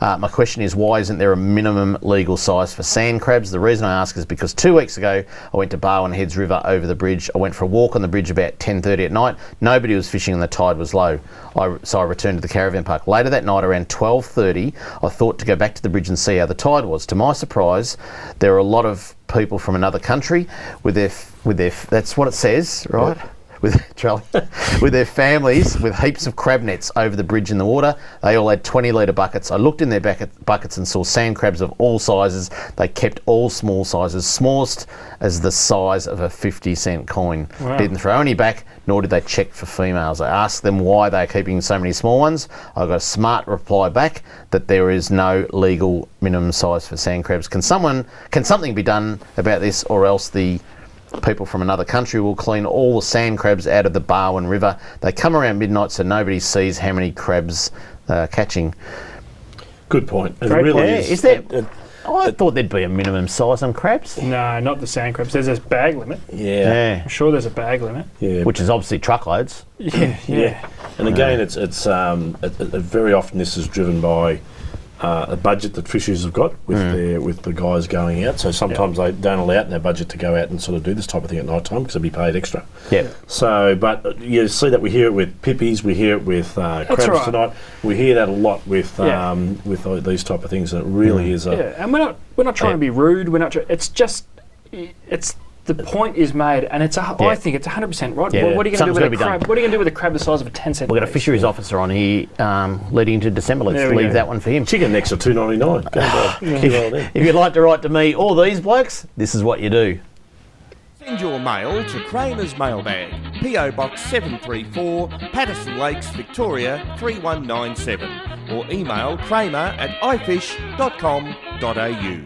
My question is, why isn't there a minimum legal size for sand crabs? The reason I ask is because 2 weeks ago I went to Barwon Heads River over the bridge. I went for a walk on the bridge about 10:30 at night. Nobody was fishing and the tide was low. So I returned to the caravan park. Later that night, around 12:30, I thought to go back to the bridge and see how the tide was. To my surprise, there were a lot of people from another country with their that's what it says, right? with with their families with heaps of crab nets over the bridge in the water. They all had 20-litre buckets. I looked in their buckets and saw sand crabs of all sizes. They kept all small sizes, smallest as the size of a 50-cent coin. Wow. Didn't throw any back, nor did they check for females. I asked them why they're keeping so many small ones. I got a smart reply back that there is no legal minimum size for sand crabs. Can something be done about this, or else the people from another country will clean all the sand crabs out of the Barwon River? They come around midnight so nobody sees how many crabs they're catching. Good point. It Great really point. is. Is there... I thought there'd be a minimum size on crabs. No, not the sand crabs. There's a bag limit. Yeah. I'm sure there's a bag limit. Yeah. Which is obviously truckloads. Yeah. And again, it's very often this is driven by a budget that fishers have got with the guys going out. So sometimes they don't allow it in their budget to go out and sort of do this type of thing at night time because they'll be paid extra. Yeah. So, but you see that we hear it with pippies, we hear it with crabs right. tonight. We hear that a lot with these type of things, and it really is a... Yeah, and we're not trying to be rude. We're not. It's just the point is made, and I think it's 100% right. Yeah. What are you going to do Something's with gotta a be crab? done. What are you going to do with a crab the size of a 10-cent? We've got a fisheries officer on here leading into December. Let's There we leave go. that one for him. Chicken necks are $2.99. If you'd like to write to me or these blokes, this is what you do. Send your mail to Kramer's Mailbag, PO Box 734, Patterson Lakes, Victoria 3197, or email kramer@ifish.com.au.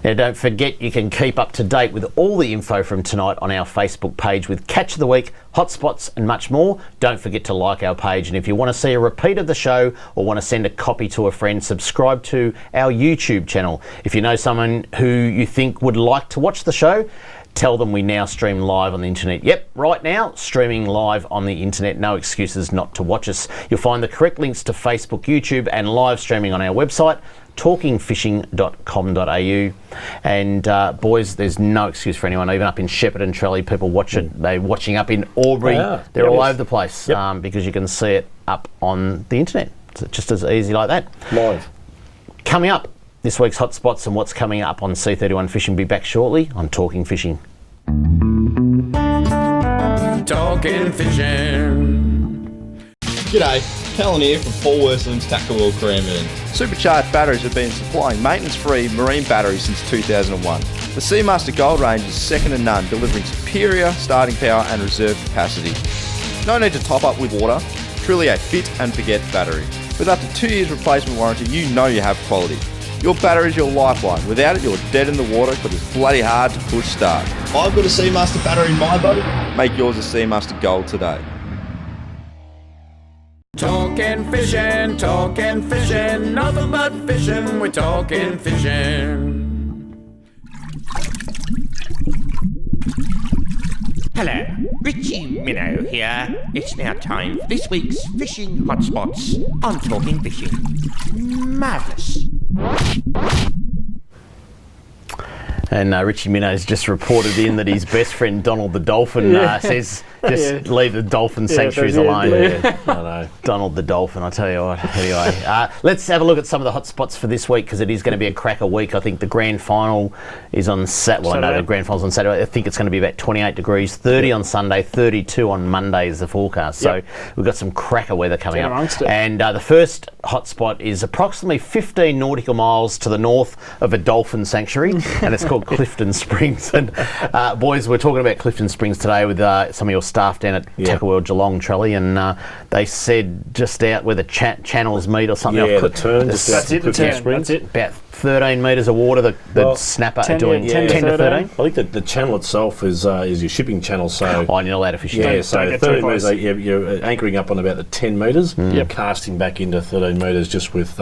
Now, don't forget you can keep up to date with all the info from tonight on our Facebook page with Catch of the Week, hotspots and much more. Don't forget to like our page, and if you want to see a repeat of the show or want to send a copy to a friend, subscribe to our YouTube channel. If you know someone who you think would like to watch the show, tell them we now stream live on the internet. Yep, right now, streaming live on the internet. No excuses not to watch us. You'll find the correct links to Facebook, YouTube and live streaming on our website, talkingfishing.com.au. And boys, there's no excuse for anyone, even up in Shepparton, Trelly, people watch it. They're watching up in Albury. They're all over the place because you can see it up on the internet. It's just as easy like that. Live. Coming up, this week's hotspots and what's coming up on C31 Fishing. Be back shortly on Talking Fishing. Talking fishing. G'day, Callan here from Paul Worson's Tackle World Cranbourne. Supercharged batteries have been supplying maintenance-free marine batteries since 2001. The Seamaster Gold range is second to none, delivering superior starting power and reserve capacity. No need to top up with water, truly a fit and forget battery. With up to 2 years replacement warranty, you know you have quality. Your battery is your lifeline. Without it, you're dead in the water because it's bloody hard to push start. I've got a Seamaster battery in my boat. Make yours a Seamaster Gold today. Talking fishing, nothing but fishing, we're talking fishing. Hello, Richie Minnow here. It's now time for this week's Fishing Hotspots on Talking Fishing. Marvellous. And Richie Minnow's just reported in that his best friend Donald the Dolphin says just leave the dolphin sanctuaries alone. I know. Donald the Dolphin, I tell you what. Anyway, let's have a look at some of the hotspots for this week because it is going to be a cracker week. I think the grand final is on Saturday. Well, I know the grand final's on Saturday. I think it's going to be about 28 degrees, 30 on Sunday, 32 on Monday is the forecast. So we've got some cracker weather coming up. And the first hotspot is approximately 15 nautical miles to the north of a dolphin sanctuary, and it's called Clifton Springs. And boys, we're talking about Clifton Springs today with some of your staff down at Tackle World Geelong, Trelly, and they said just out where the channels meet or something. Yeah, the turn. That's it, the turn. That's it. About 13 metres of water, the snapper 10 are doing 10 to 13. I think that the channel itself is your shipping channel, so... Oh, and you're allowed to fish. Yeah, so don't get 13 too metres, close. you're anchoring up on about the 10 metres, casting back into 13 metres just with...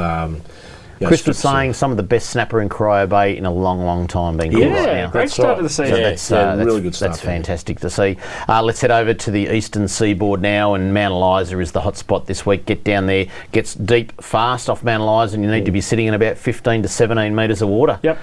Chris was saying some of the best snapper in Corio Bay in a long, long time being caught right now. Great start to the season. So really good start. That's fantastic to see. Let's head over to the eastern seaboard now, and Mount Eliza is the hotspot this week. Get down there, gets deep fast off Mount Eliza, and you need to be sitting in about 15 to 17 metres of water. Yep.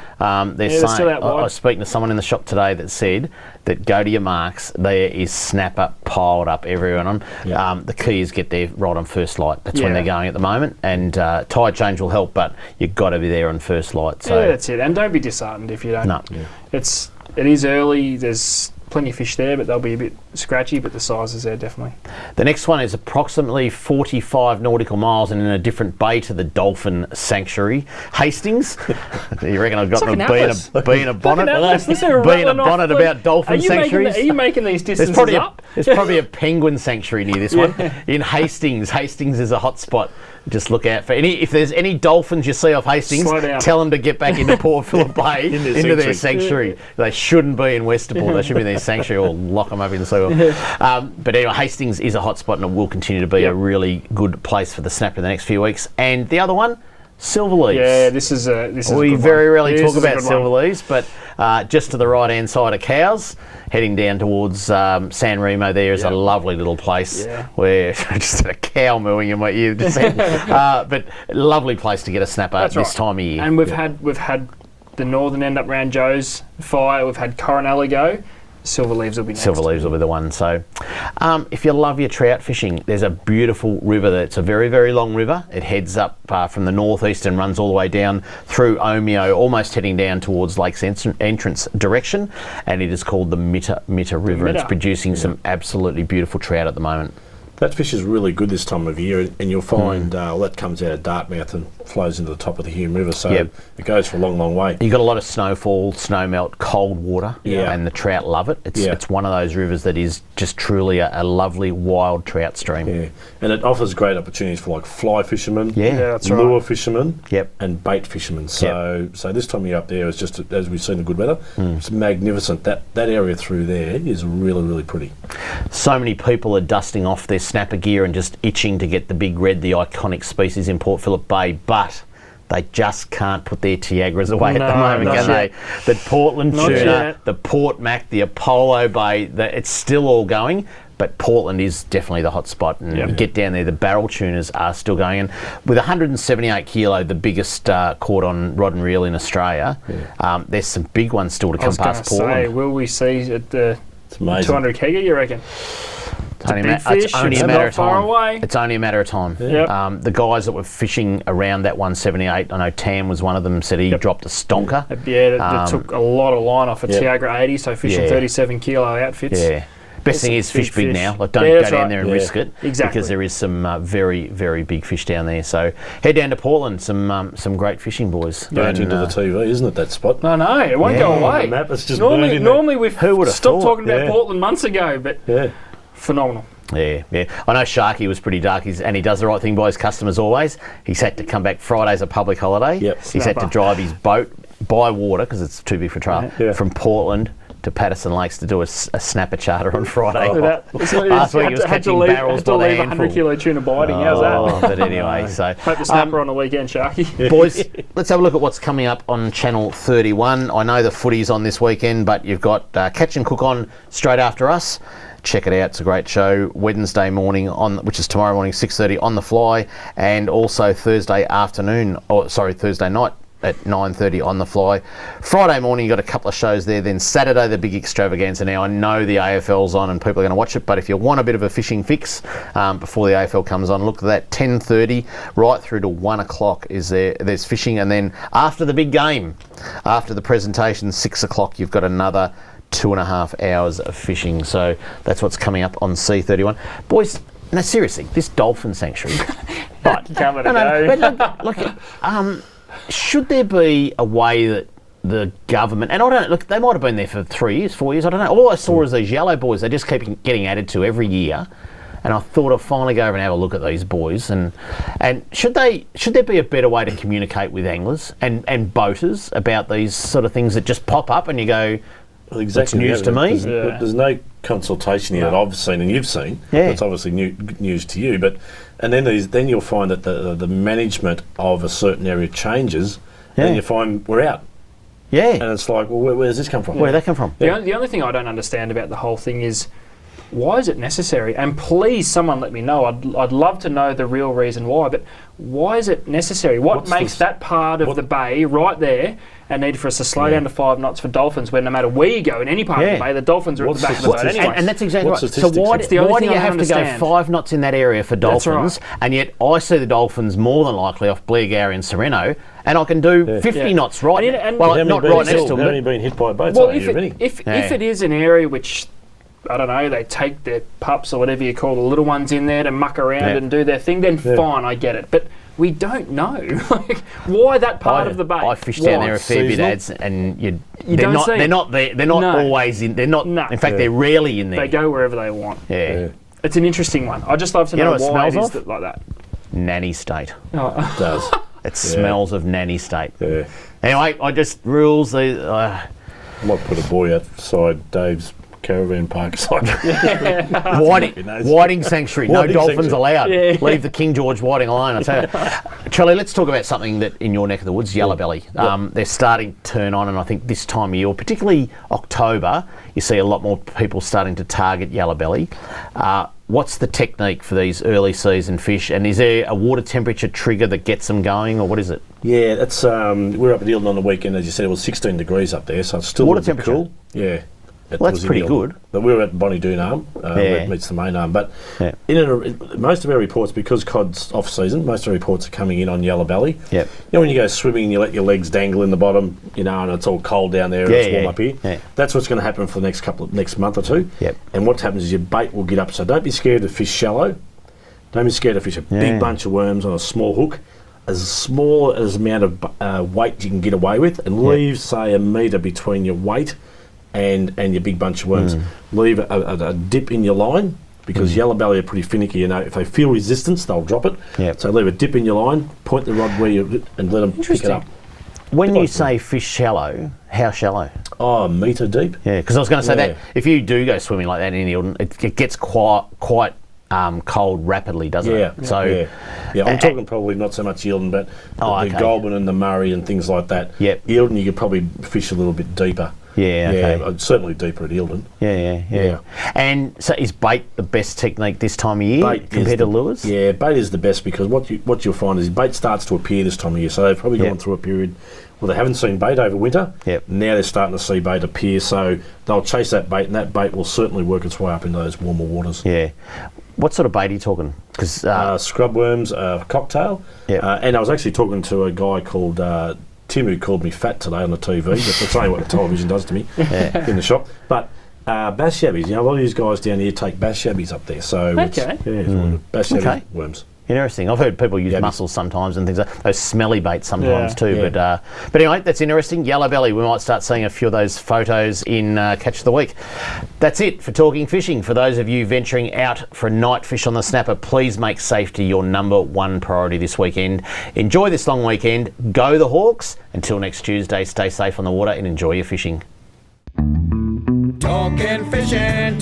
They're still saying, out I wide. was speaking to someone in the shop today that said that go to your marks, there is snapper piled up everywhere on them. The key is get there right on first light. That's when they're going at the moment, and tide change will help, but you've got to be there on first light. So that's it. And don't be disheartened if you don't. No. It is early. There's plenty of fish there, but they'll be a bit scratchy, but the size is there definitely. The next one is approximately 45 nautical miles and in a different bay to the dolphin sanctuary, Hastings. You reckon I've got to be in a bonnet? Be in a bonnet about dolphin sanctuaries? Are you making these distances up? There's probably a penguin sanctuary near this one. In Hastings. Hastings is a hot spot. Just look out for if there's any dolphins you see off Hastings, tell them to get back into Port Phillip Bay, into their sanctuary. They shouldn't be in Westerport. They should be in their sanctuary or lock them up in the sewer. But anyway, Hastings is a hot spot and it will continue to be a really good place for the snapper in the next few weeks. And the other one, Silverleaves. Yeah, this is a we good very one. rarely This talk is a about good one. Silverleaves, but just to the right-hand side of Cows, heading down towards San Remo there is a lovely little place where just a cow mooing in my ear just then. But lovely place to get a snapper this time of year. And we've had the northern end up round Joe's Fire. We've had Coronella go. Silverleaves will be next. Silverleaves will be the one. So if you love your trout fishing, there's a beautiful river that's a very, very long river. It heads up from the northeast and runs all the way down through Omeo, almost heading down towards Lake's entrance direction. And it is called the Mitta River. It's producing some absolutely beautiful trout at the moment. That fish is really good this time of year, and you'll find that comes out of Dartmouth and flows into the top of the Hume River, so it goes for a long, long way. You've got a lot of snowfall, snowmelt, cold water, and the trout love it. It's one of those rivers that is just truly a lovely wild trout stream. Yeah, and it offers great opportunities for like fly fishermen, that's lure right. fishermen, and bait fishermen. So this time of year up there is just, as we've seen the good weather, it's magnificent. That area through there is really, really pretty. So many people are dusting off their snapper gear and just itching to get the big red, the iconic species in Port Phillip Bay, but they just can't put their Tiagras away at the moment, can they? The Portland tuna, the Port Mac, the Apollo Bay, it's still all going, but Portland is definitely the hot spot. And you get down there, the barrel tunas are still going. And with 178 kilo, the biggest caught on rod and reel in Australia, there's some big ones still to come past Portland. Will we see at the 200 kegger, you reckon? It's only a matter of time. It's only a matter of time. The guys that were fishing around that 178, I know Tam was one of them, said he dropped a stonker. That took a lot of line off a Tiagra 80, so fishing 37 kilo outfits. Best thing is fish big now. Like, don't go down there and risk it, because there is some very, very big fish down there. So head down to Portland, some great fishing, boys. Burnt into the TV, isn't it, that spot? No, it won't go away. The map, it's just normally we've stopped talking about Yeah. Portland months ago, but phenomenal. Yeah. I know Sharky was pretty dark, and he does the right thing by his customers always. He's had to come back Friday's a public holiday. He's had to drive his boat by water, because it's too big for trail, from Portland to Patterson Lakes to do a snapper charter on Friday. Last week he was catching barrels by the handful. 100 kilo tuna biting. How's that? But anyway, so hope the snapper on the weekend, Sharky. Boys, let's have a look at what's coming up on Channel 31. I know the footy's on this weekend, but you've got Catch and Cook on straight after us. Check it out, it's a great show. Wednesday morning, which is tomorrow morning, 6:30 on the fly, and also Thursday night at 9:30 on the fly. Friday morning, you've got a couple of shows there. Then Saturday, the big extravaganza. Now, I know the AFL's on and people are going to watch it, but if you want a bit of a fishing fix before the AFL comes on, look at that. 10:30 right through to 1 o'clock is there. There's fishing, and then after the big game, after the presentation, 6 o'clock, you've got another 2.5 hours of fishing. So that's what's coming up on C31. Boys, no, seriously, this dolphin sanctuary. Should there be a way that the government, and I don't look, they might have been there for 3 years, 4 years, I don't know. All I saw is these yellow boys. They just keep getting added to every year. And I thought I'd finally go over and have a look at these boys. And should there be a better way to communicate with anglers and boaters about these sort of things that just pop up and you go, it's news to me? There's no consultation here that I've seen and you've seen. It's obviously news to you. And then you'll find that the management of a certain area changes, and you find we're out. And it's like, well, where does this come from? Where did that come from? The only thing I don't understand about the whole thing is why is it necessary? And please, someone let me know. I'd love to know the real reason why, but why is it necessary? What makes that part of the bay right there and need for us to slow down to 5 knots for dolphins, where no matter where you go in any part of the bay, the dolphins are at the back of the boat anyway. And that's exactly right. So why do you have to go 5 knots in that area for dolphins, and yet I see the dolphins more than likely off Blairgowrie and Sereno, and I can do 50 knots right well, not right next to them. How many been hit by boats? Well, if it is an area which, I don't know, they take their pups or whatever you call the little ones in there to muck around and do their thing, then fine, I get it. But we don't know. Like, why that part of the bay? I fish down there a fair bit, ads, and they're not there. They're not always in. They're not. In fact, they're rarely in there. They go wherever they want. Yeah. It's an interesting one. I just love to know why it is like that. Nanny state. It does. It smells of nanny state. Yeah. Anyway, I just rules. I might put a buoy outside Dave's caravan park. Whiting sanctuary. No dolphins allowed. Yeah. Leave the King George whiting alone, I tell you. Charlie, let's talk about something that in your neck of the woods, yellow belly. They're starting to turn on, and I think this time of year, particularly October, you see a lot more people starting to target yellow belly. What's the technique for these early season fish, and is there a water temperature trigger that gets them going, or what is it? Yeah, that's we were up at Eildon on the weekend, as you said. It was 16 degrees up there, so it's still water temperature cool. Yeah. Well, that's pretty good. But we were at Bonnie Doon Arm, where it meets the main arm. But most of our reports, because cod's off season, most of our reports are coming in on yellow belly. Yep. You know, when you go swimming and you let your legs dangle in the bottom, you know, and it's all cold down there and it's warm up here. Yeah. That's what's going to happen for the next month or two. Yep. And what happens is your bait will get up. So don't be scared to fish shallow. Don't be scared to fish a big bunch of worms on a small hook, as small as amount of weight you can get away with, and leave, say, a metre between your weight and your big bunch of worms. Leave a dip in your line, because yellow belly are pretty finicky. You know, if they feel resistance, they'll drop it. Yep. So leave a dip in your line, point the rod where you and let them pick it up. When you say fish shallow, how shallow? Oh, a metre deep. Yeah, because I was going to say that if you do go swimming like that in Eildon, it gets quite cold rapidly, doesn't it? So I'm talking probably not so much Eildon, but the Goulburn and the Murray and things like that. Yep. Eildon, you could probably fish a little bit deeper. Certainly deeper at Eildon. Yeah. And so is bait the best technique this time of year compared to lures? Yeah, bait is the best, because what you'll find is bait starts to appear this time of year. So they've probably gone through a period where they haven't seen bait over winter. Yep. Now they're starting to see bait appear, so they'll chase that bait, and that bait will certainly work its way up into those warmer waters. Yeah. What sort of bait are you talking? Because scrub worms, cocktail. And I was actually talking to a guy called Tim, who called me fat today on the TV. But that's only what the television does to me in the shop. But bass yabbies, you know, a lot of these guys down here take bass yabbies up there. So bass yabby worms. Interesting. I've heard people use mussels sometimes and things like those smelly baits sometimes too. But anyway, that's interesting. Yellow belly. We might start seeing a few of those photos in Catch of the Week. That's it for Talking Fishing. For those of you venturing out for a night fish on the snapper, please make safety your #1 priority this weekend. Enjoy this long weekend. Go the Hawks. Until next Tuesday, stay safe on the water and enjoy your fishing. Talking fishing,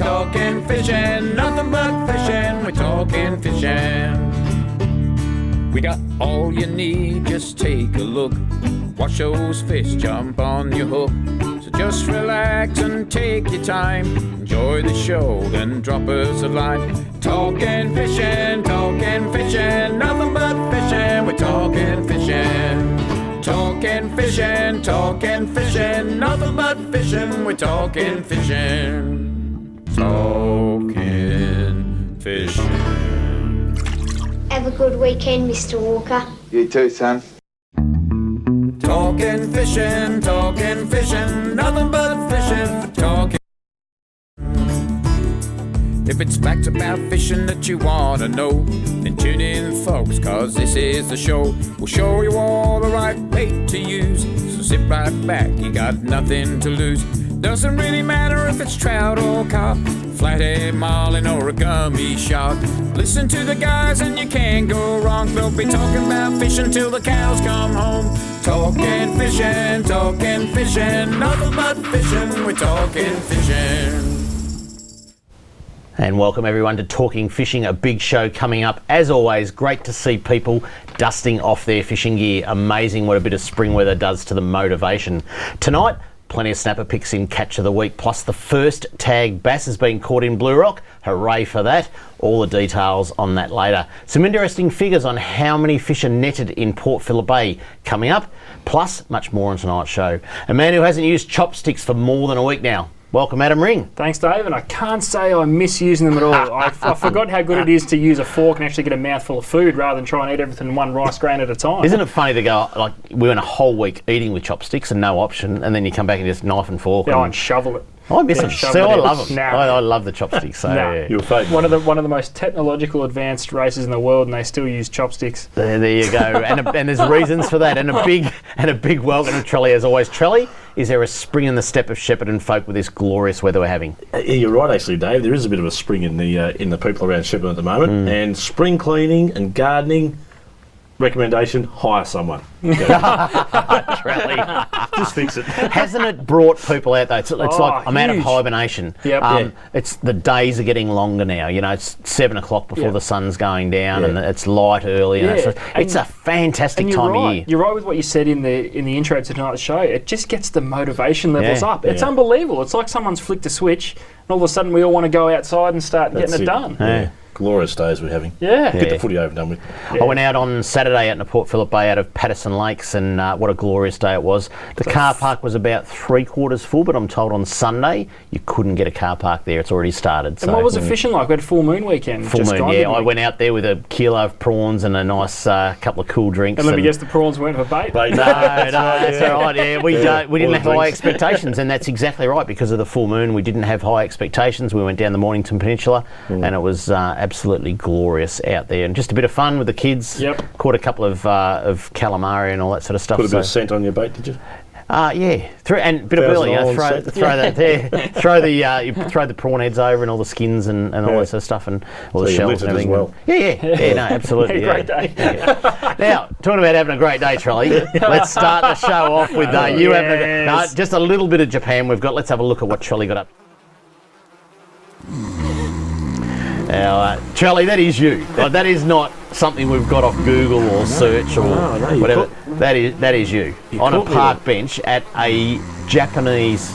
nothing but fishing, we're talking fishing. We got all you need, just take a look. Watch those fish jump on your hook. So just relax and take your time. Enjoy the show, then drop us a line. Talking fishing, nothing but fishing, we're talking fishing. Talking fishing, nothing but fishing, we're talking fishing. Talking fishing. Have a good weekend, Mr. Walker. You too, son. Talking fishing, nothing but fishing, talking. If it's facts about fishing that you want to know, then tune in, folks, cause this is the show. We'll show you all the right bait to use, so sit right back, you got nothing to lose. Doesn't really matter if it's trout or carp, flathead, marlin or a gummy shark. Listen to the guys and you can't go wrong. They'll be talking about fishing till the cows come home. Talking fishing, nothing but fishing, we're talking fishing. And welcome everyone to Talking Fishing, a big show coming up. As always, great to see people dusting off their fishing gear. Amazing what a bit of spring weather does to the motivation. Tonight, Plenty of snapper picks in Catch of the Week, plus the first tag bass has been caught in Blue Rock. Hooray for that. All the details on that later. Some interesting figures on how many fish are netted in Port Phillip Bay coming up, plus much more on tonight's show. A man who hasn't used chopsticks for more than a week now. Welcome, Adam Ring. Thanks, Dave, and I can't say I miss using them at all. I forgot how good it is to use a fork and actually get a mouthful of food rather than try and eat everything in one rice grain at a time. Isn't it funny to go, like, we went a whole week eating with chopsticks and no option, and then you come back and just knife and fork. Yeah, and shovel it. I miss them. shove So it I in. love them. Nah. I love the chopsticks. So Nah. yeah. You're fake. One of the most technological advanced races in the world, and they still use chopsticks. There you go. And there's reasons for that. And a big welcome to Trelly as always. Trelly, is there a spring in the step of Shepparton folk with this glorious weather we're having? Yeah, you're right, actually, Dave. There is a bit of a spring in the people around Shepparton at the moment, and spring cleaning and gardening. Recommendation: hire someone. Trelly. Just fix it. Hasn't it brought people out though? It's like I'm out of huge. hibernation. Yep. It's the days are getting longer now. You know, it's 7 o'clock before Yep. the sun's going down, Yeah. and it's light early. And Yeah. it's a fantastic And you're time right. of year. You're right with what you said in the intro to tonight's show. It just gets the motivation levels Yeah. up. It's Yeah. unbelievable. It's like someone's flicked a switch, and all of a sudden we all want to go outside and start That's getting it done. Yeah. Glorious days we're having. Yeah. Get Yeah. the footy over and done with. I went out on Saturday out in the Port Phillip Bay out of Patterson Lakes, and what a glorious day it was. The car park was about 3/4 full, but I'm told on Sunday you couldn't get a car park there. It's already started. And what was it fishing like? We had full moon weekend. Full just moon, gone, yeah. didn't I we? went out there with a kilo of prawns and a nice couple of cool drinks. And let me guess, the prawns weren't for bait. Bait. No, that's all right. Yeah, we didn't have high drinks. expectations, and that's exactly right. Because of the full moon, we didn't have high expectations. We went down the Mornington Peninsula, and it was absolutely glorious out there, and just a bit of fun with the kids. Yep. Caught a couple of calamari and all that sort of stuff. Put a bit of scent on your bait, did you? Yeah, and a bit of burley. $1,000 Throw set. that there. Throw the you throw the prawn heads over and all the skins and all that sort of stuff, and all So the you shells lit and it as everything. well. Yeah. No, absolutely. Great day. Now, talking about having a great day, Charlie, let's start the show off with you having just a little bit of Japan we've got. Let's have a look at what Charlie got up. Now, Charlie, that is you. Like, that is not something we've got off Google or search or no, you whatever. That is you on a caught me park bench at a Japanese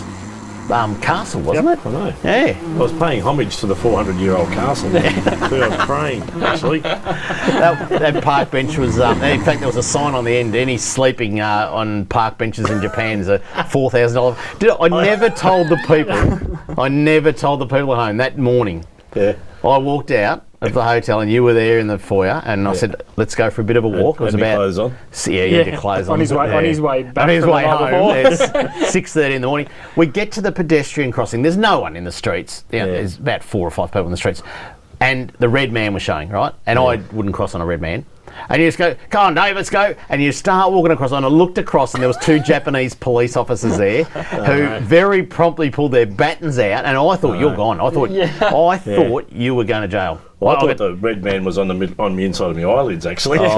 castle, wasn't it? I know. Yeah. I was paying homage to the 400-year-old castle. So I was praying, actually. That park bench was, in fact, there was a sign on the end, any sleeping on park benches in Japan is a $4,000. I never told the people at home that morning. Yeah. I walked out of the hotel and you were there in the foyer, and I said, let's go for a bit of a walk. It was Had my about clothes on. Yeah, you had your clothes on. On his way back On his from the way night home. before. It's 6:30 in the morning. We get to the pedestrian crossing. There's no one in the streets. There's about 4 or 5 people in the streets. And the red man was showing, right? And I wouldn't cross on a red man. And you just go, come on, Dave, let's go. And you start walking across. And I looked across, and there was 2 Japanese police officers there who very promptly pulled their batons out. And I thought, you're gone. I thought you were going to jail. Well, I thought the red man was on the inside of my eyelids, actually. Hey, but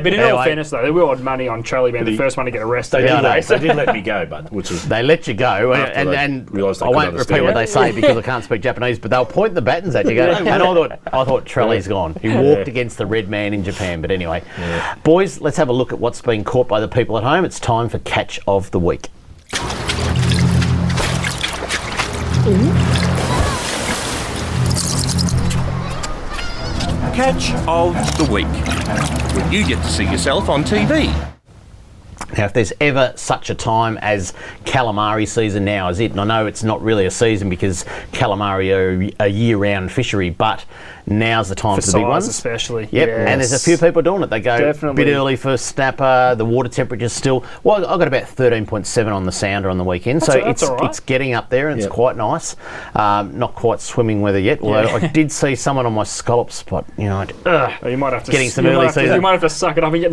in all Anyway. fairness, though, they were on money on Charlie being the first one to get arrested. They anyway, so- did let me go, but which was They let you go, After they and realised they I couldn't won't repeat what understand. they say because I can't speak Japanese, but they'll point the batons at you. Go, and I thought Trelly's gone. He walked against the red man in Japan. But anyway, boys, let's have a look at what's been caught by the people at home. It's time for Catch of the Week. Catch of the Week. When you get to see yourself on TV. Now, if there's ever such a time as calamari season, now is it. And I know it's not really a season because calamari are a year-round fishery, but now's the time for the big size ones. especially. Yep, Yes. and there's a few people doing it. They go Definitely. a bit early for snapper. The water temperature's still. Well, I got about 13.7 on the sounder on the weekend, so That's all right. it's getting up there and it's quite nice. Not quite swimming weather yet, although I did see someone on my scallop spot. You know, You might have to Getting some you might early have to- season. You might have to suck it up and get in the